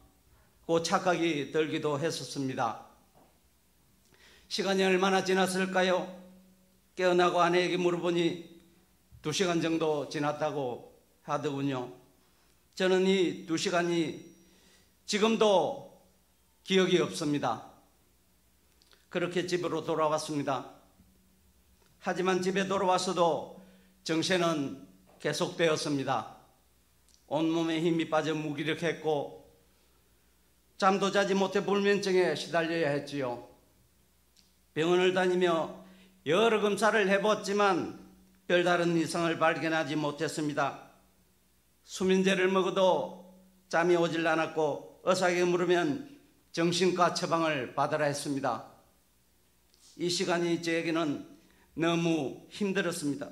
그 착각이 들기도 했었습니다. 시간이 얼마나 지났을까요? 깨어나고 아내에게 물어보니 2시간 정도 지났다고 하더군요. 저는 이 2시간이 지금도 기억이 없습니다. 그렇게 집으로 돌아왔습니다. 하지만 집에 돌아와서도 정신은 계속되었습니다. 온몸에 힘이 빠져 무기력했고 잠도 자지 못해 불면증에 시달려야 했지요. 병원을 다니며 여러 검사를 해봤지만 별다른 이상을 발견하지 못했습니다. 수면제를 먹어도 잠이 오질 않았고 의사에게 물으면 정신과 처방을 받으라 했습니다. 이 시간이 저에게는 너무 힘들었습니다.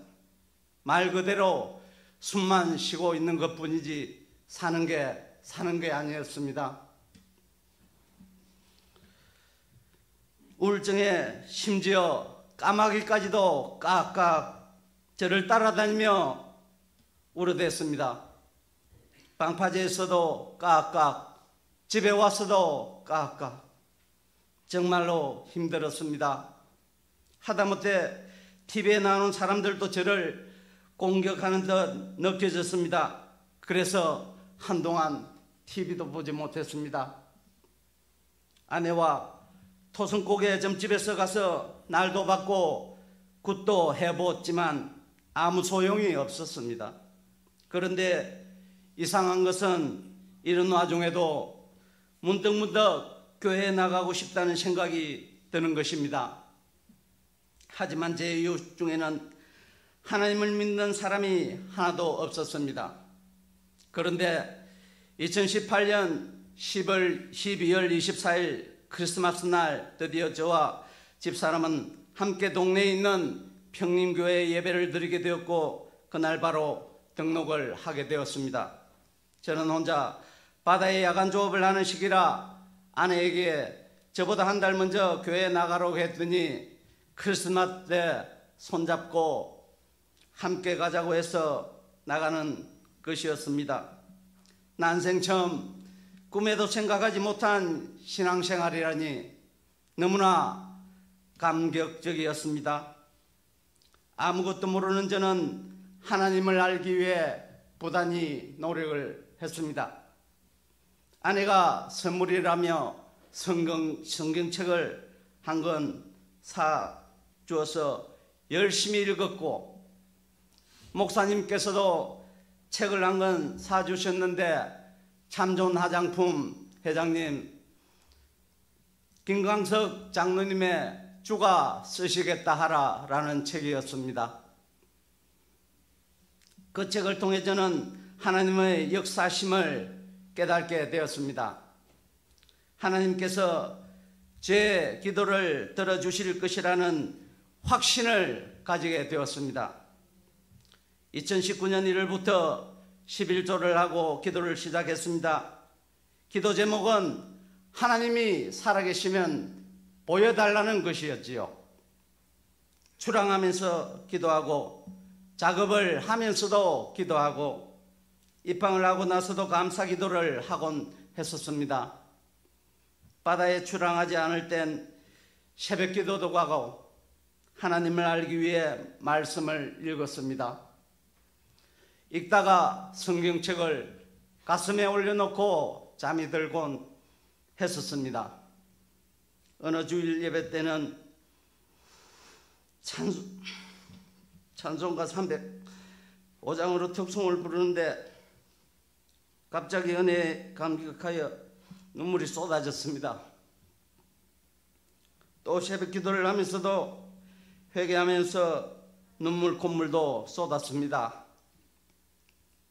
말 그대로 숨만 쉬고 있는 것뿐이지 사는 게 아니었습니다. 우울증에 심지어 까마귀까지도 깍깍 저를 따라다니며 울어댔습니다. 방파제에서도 깍깍, 집에 와서도 깍깍. 정말로 힘들었습니다. 하다못해 TV에 나오는 사람들도 저를 공격하는 듯 느껴졌습니다. 그래서 한동안 TV도 보지 못했습니다. 아내와 토성고개 점집에서 가서 날도 받고 굿도 해보았지만 아무 소용이 없었습니다. 그런데 이상한 것은 이런 와중에도 문득문득 교회에 나가고 싶다는 생각이 드는 것입니다. 하지만 제 이웃 중에는 하나님을 믿는 사람이 하나도 없었습니다. 그런데 2018년 12월 24일 크리스마스 날 드디어 저와 집사람은 함께 동네에 있는 평림교회에 예배를 드리게 되었고 그날 바로 등록을 하게 되었습니다. 저는 혼자 바다에 야간 조업을 하는 시기라 아내에게 저보다 한 달 먼저 교회에 나가라고 했더니 크리스마스 때 손잡고 함께 가자고 해서 나가는 것이었습니다. 난생 처음 꿈에도 생각하지 못한 신앙생활이라니 너무나 감격적이었습니다. 아무것도 모르는 저는 하나님을 알기 위해 부단히 노력을 했습니다. 아내가 선물이라며 성경책을 한 권 사주어서 열심히 읽었고 목사님께서도 책을 한 권 사주셨는데 참 좋은 화장품 회장님 김광석 장로님의 주가 쓰시겠다 하라라는 책이었습니다. 그 책을 통해 저는 하나님의 역사심을 깨닫게 되었습니다. 하나님께서 제 기도를 들어주실 것이라는 확신을 가지게 되었습니다. 2019년 1월부터 11조를 하고 기도를 시작했습니다. 기도 제목은 하나님이 살아계시면 보여달라는 것이었지요. 출항하면서 기도하고 작업을 하면서도 기도하고 입항을 하고 나서도 감사 기도를 하곤 했었습니다. 바다에 출항하지 않을 땐 새벽 기도도 가고 하나님을 알기 위해 말씀을 읽었습니다. 읽다가 성경책을 가슴에 올려놓고 잠이 들곤 했었습니다. 어느 주일 예배 때는 찬송가 305장으로 특송을 부르는데 갑자기 은혜에 감격하여 눈물이 쏟아졌습니다. 또 새벽 기도를 하면서도 회개하면서 눈물 콧물도 쏟았습니다.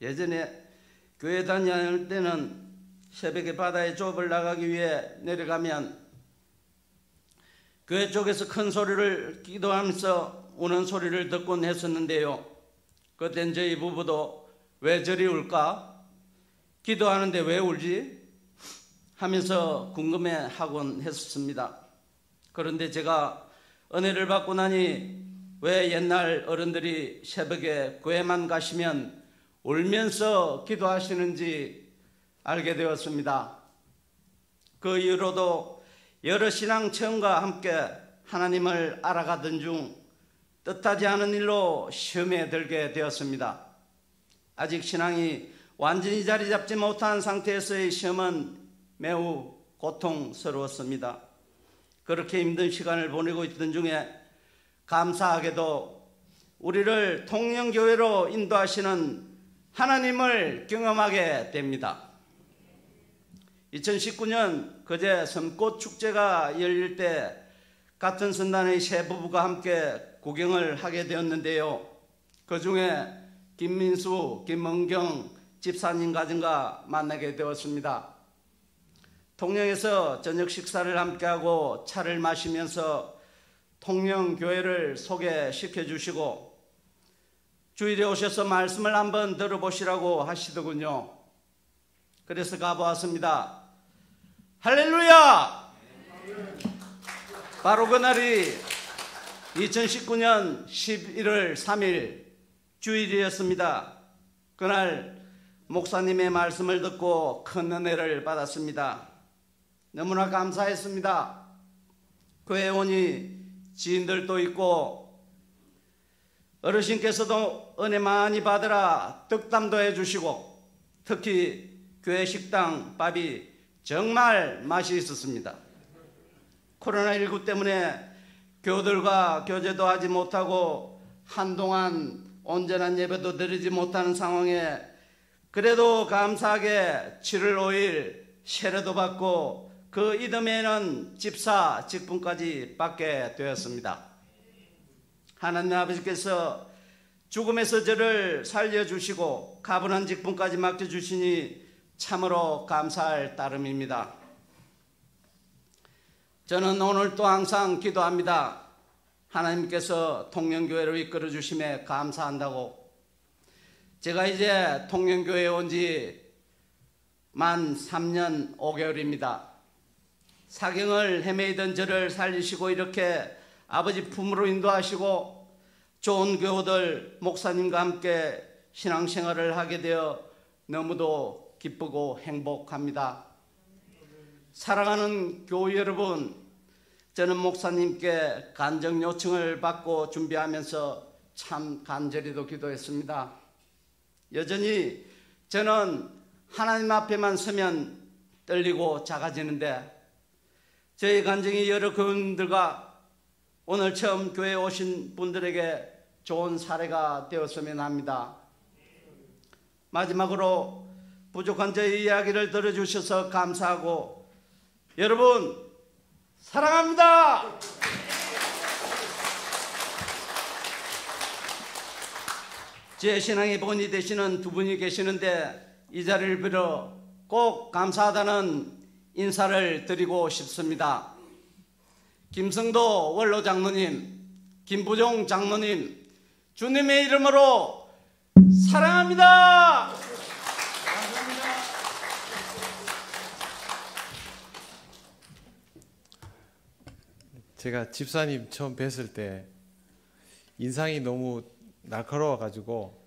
예전에 교회 다닐 때는 새벽에 바다에 조업을 나가기 위해 내려가면 교회 쪽에서 큰 소리를 기도하면서 우는 소리를 듣곤 했었는데요. 그땐 저희 부부도 왜 저리 울까? 기도하는데 왜 울지? 하면서 궁금해하곤 했었습니다. 그런데 제가 은혜를 받고 나니 왜 옛날 어른들이 새벽에 교회만 가시면 울면서 기도하시는지 알게 되었습니다. 그 이후로도 여러 신앙 체험과 함께 하나님을 알아가던 중 뜻하지 않은 일로 시험에 들게 되었습니다. 아직 신앙이 완전히 자리 잡지 못한 상태에서의 시험은 매우 고통스러웠습니다. 그렇게 힘든 시간을 보내고 있던 중에 감사하게도 우리를 통영교회로 인도하시는 하나님을 경험하게 됩니다. 2019년 그제 섬꽃축제가 열릴 때 같은 선단의 세 부부가 함께 구경을 하게 되었는데요. 그 중에 김민수, 김은경 집사님 가정과 만나게 되었습니다. 통영에서 저녁 식사를 함께하고 차를 마시면서 통영교회를 소개시켜 주시고 주일에 오셔서 말씀을 한번 들어보시라고 하시더군요. 그래서 가보았습니다. 할렐루야! 바로 그날이 2019년 11월 3일 주일이었습니다. 그날 목사님의 말씀을 듣고 큰 은혜를 받았습니다. 너무나 감사했습니다. 교회 오니 지인들도 있고 어르신께서도 은혜 많이 받으라 덕담도 해주시고 특히 교회 식당 밥이 정말 맛이 있었습니다. 코로나19 때문에 교우들과 교제도 하지 못하고 한동안 온전한 예배도 드리지 못하는 상황에 그래도 감사하게 7월 5일 세례도 받고 그 이듬해에는 집사 직분까지 받게 되었습니다. 하나님 아버지께서 죽음에서 저를 살려주시고 가분한 직분까지 맡겨주시니 참으로 감사할 따름입니다. 저는 오늘 또 항상 기도합니다. 하나님께서 통영교회를 이끌어 주심에 감사한다고. 제가 이제 통영교회에 온 지 만 3년 5개월입니다. 사경을 헤매이던 저를 살리시고 이렇게 아버지 품으로 인도하시고 좋은 교우들 목사님과 함께 신앙생활을 하게 되어 너무도 기쁘고 행복합니다. 사랑하는 교우 여러분, 저는 목사님께 간증 요청을 받고 준비하면서 참 간절히도 기도했습니다. 여전히 저는 하나님 앞에만 서면 떨리고 작아지는데 저희 간증이 여러 교우님들과 오늘 처음 교회에 오신 분들에게 좋은 사례가 되었으면 합니다. 마지막으로 부족한 저희 이야기를 들어주셔서 감사하고 여러분 사랑합니다. 제 신앙의 본이 되시는 두 분이 계시는데 이 자리를 빌어 꼭 감사하다는 인사를 드리고 싶습니다. 김성도 원로 장로님, 김부종 장로님, 주님의 이름으로 사랑합니다. 제가 집사님 처음 뵀을 때 인상이 너무 날카로워가지고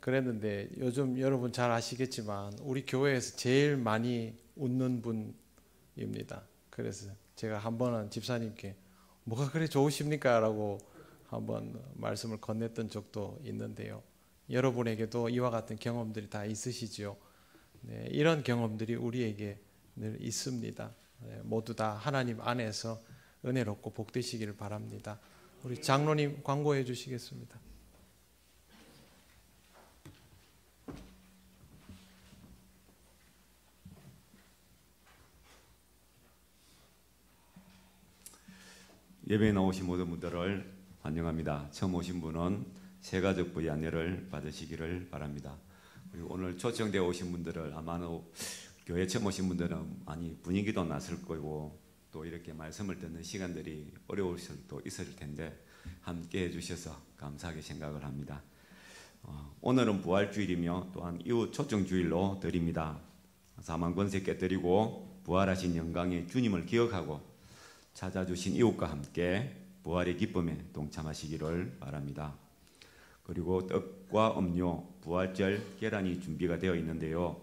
그랬는데 요즘 여러분 잘 아시겠지만 우리 교회에서 제일 많이 웃는 분입니다. 그래서 제가 한 번은 집사님께 뭐가 그래 좋으십니까? 라고 한번 말씀을 건넸던 적도 있는데요. 여러분에게도 이와 같은 경험들이 다 있으시죠. 네, 이런 경험들이 우리에게 늘 있습니다. 네, 모두 다 하나님 안에서 은혜롭고 복되시기를 바랍니다. 우리 장로님 광고해 주시겠습니다. 예배에 나오신 모든 분들을 환영합니다. 처음 오신 분은 새가족 부의 안내를 받으시기를 바랍니다. 그리고 오늘 초청되어 오신 분들을 아마 교회 처음 오신 분들은 많이 분위기도 낯설 거고 또 이렇게 말씀을 듣는 시간들이 어려울 수도 있을 텐데 함께 해주셔서 감사하게 생각을 합니다. 오늘은 부활주일이며 또한 이후 초청주일로 드립니다. 사망 권세 깨뜨리고 부활하신 영광의 주님을 기억하고 찾아주신 이웃과 함께 부활의 기쁨에 동참하시기를 바랍니다. 그리고 떡과 음료, 부활절 계란이 준비가 되어 있는데요.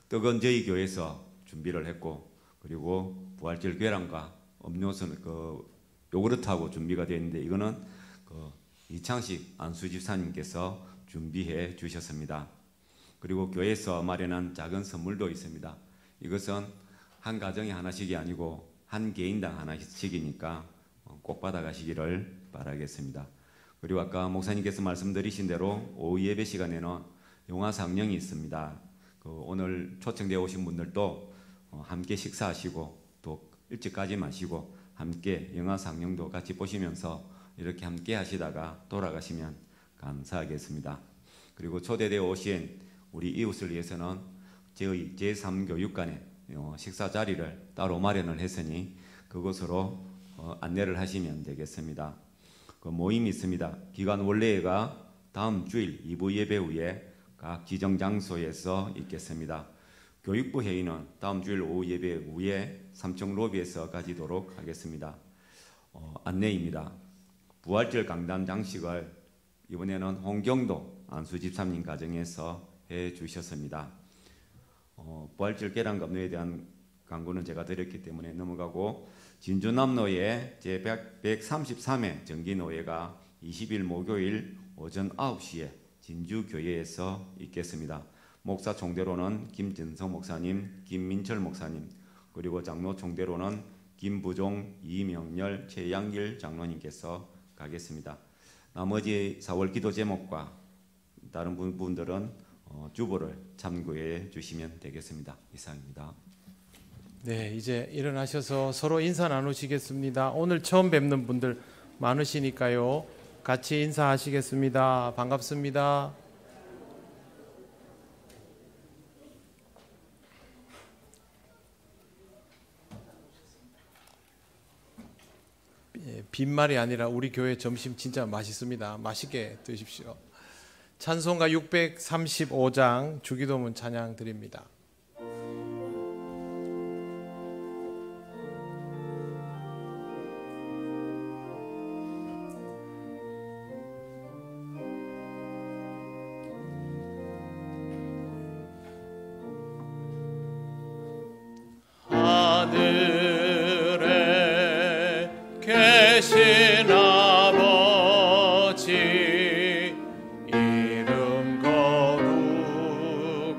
떡은 저희 교회에서 준비를 했고 그리고 부활절 계란과 음료수는 요구르트하고 준비가 되어 있는데 이거는 이창식 안수집사님께서 준비해 주셨습니다. 그리고 교회에서 마련한 작은 선물도 있습니다. 이것은 한 가정에 하나씩이 아니고 한 개인당 하나씩이니까 꼭 받아가시기를 바라겠습니다. 그리고 아까 목사님께서 말씀드리신 대로 오후 예배 시간에는 영화 상영이 있습니다. 오늘 초청되어 오신 분들도 함께 식사하시고 또 일찍 가지 마시고 함께 영화 상영도 같이 보시면서 이렇게 함께 하시다가 돌아가시면 감사하겠습니다. 그리고 초대되어 오신 우리 이웃을 위해서는 저희 제3교육관에 식사 자리를 따로 마련을 했으니 그곳으로 안내를 하시면 되겠습니다. 그 모임이 있습니다. 기간 원래가 다음 주일 2부 예배 후에 각 지정 장소에서 있겠습니다. 교육부 회의는 다음 주일 오후 예배 후에 3층 로비에서 가지도록 하겠습니다. 안내입니다. 부활절 강단 장식을 이번에는 홍경도 안수집사님 가정에서 주셨습니다. 부활절 계란 감로에 대한 강구는 제가 드렸기 때문에 넘어가고, 진주남로의 제133회 정기노예가 20일 목요일 오전 9시에 진주교회에서 있겠습니다. 목사 총대로는 김진성 목사님, 김민철 목사님, 그리고 장로 총대로는 김부종, 이명렬, 최양길 장로님께서 가겠습니다. 나머지 4월 기도 제목과 다른 부분들은 주보를 참고해 주시면 되겠습니다. 이상입니다. 네, 이제 일어나셔서 서로 인사 나누시겠습니다. 오늘 처음 뵙는 분들 많으시니까요. 같이 인사하시겠습니다. 반갑습니다. 빈말이 아니라 우리 교회 점심 진짜 맛있습니다. 맛있게 드십시오. 찬송가 635장 주기도문 찬양 드립니다. 하늘에 계신 아버지 이름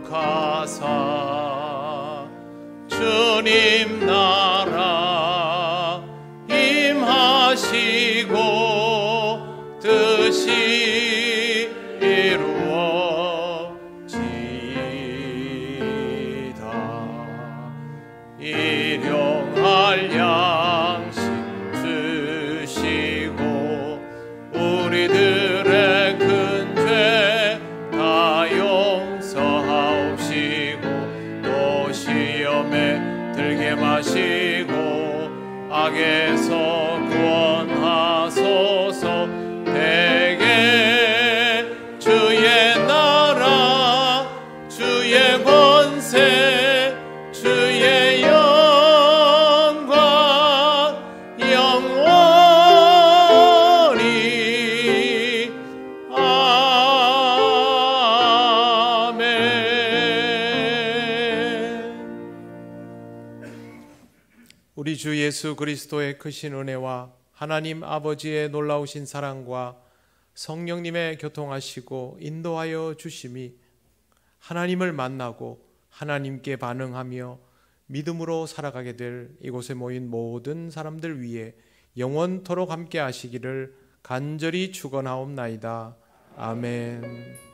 거룩하사 주님 나라 임하시고 뜻이 이루어지이다. 일용할 양식 주시고 우리들의 큰 죄 다 용서하옵시고 또 시험에 들게 마시고 악에서 구원하소서. 대개 주의 나라 주의 권세 주의 영광 영원히 아멘. 우리 주 예수 그리스도의 크신 은혜와 하나님 아버지의 놀라우신 사랑과 성령님의 교통하시고 인도하여 주심이 하나님을 만나고 하나님께 반응하며 믿음으로 살아가게 될 이곳에 모인 모든 사람들 위해 영원토록 함께 하시기를 간절히 축원하옵나이다. 아멘.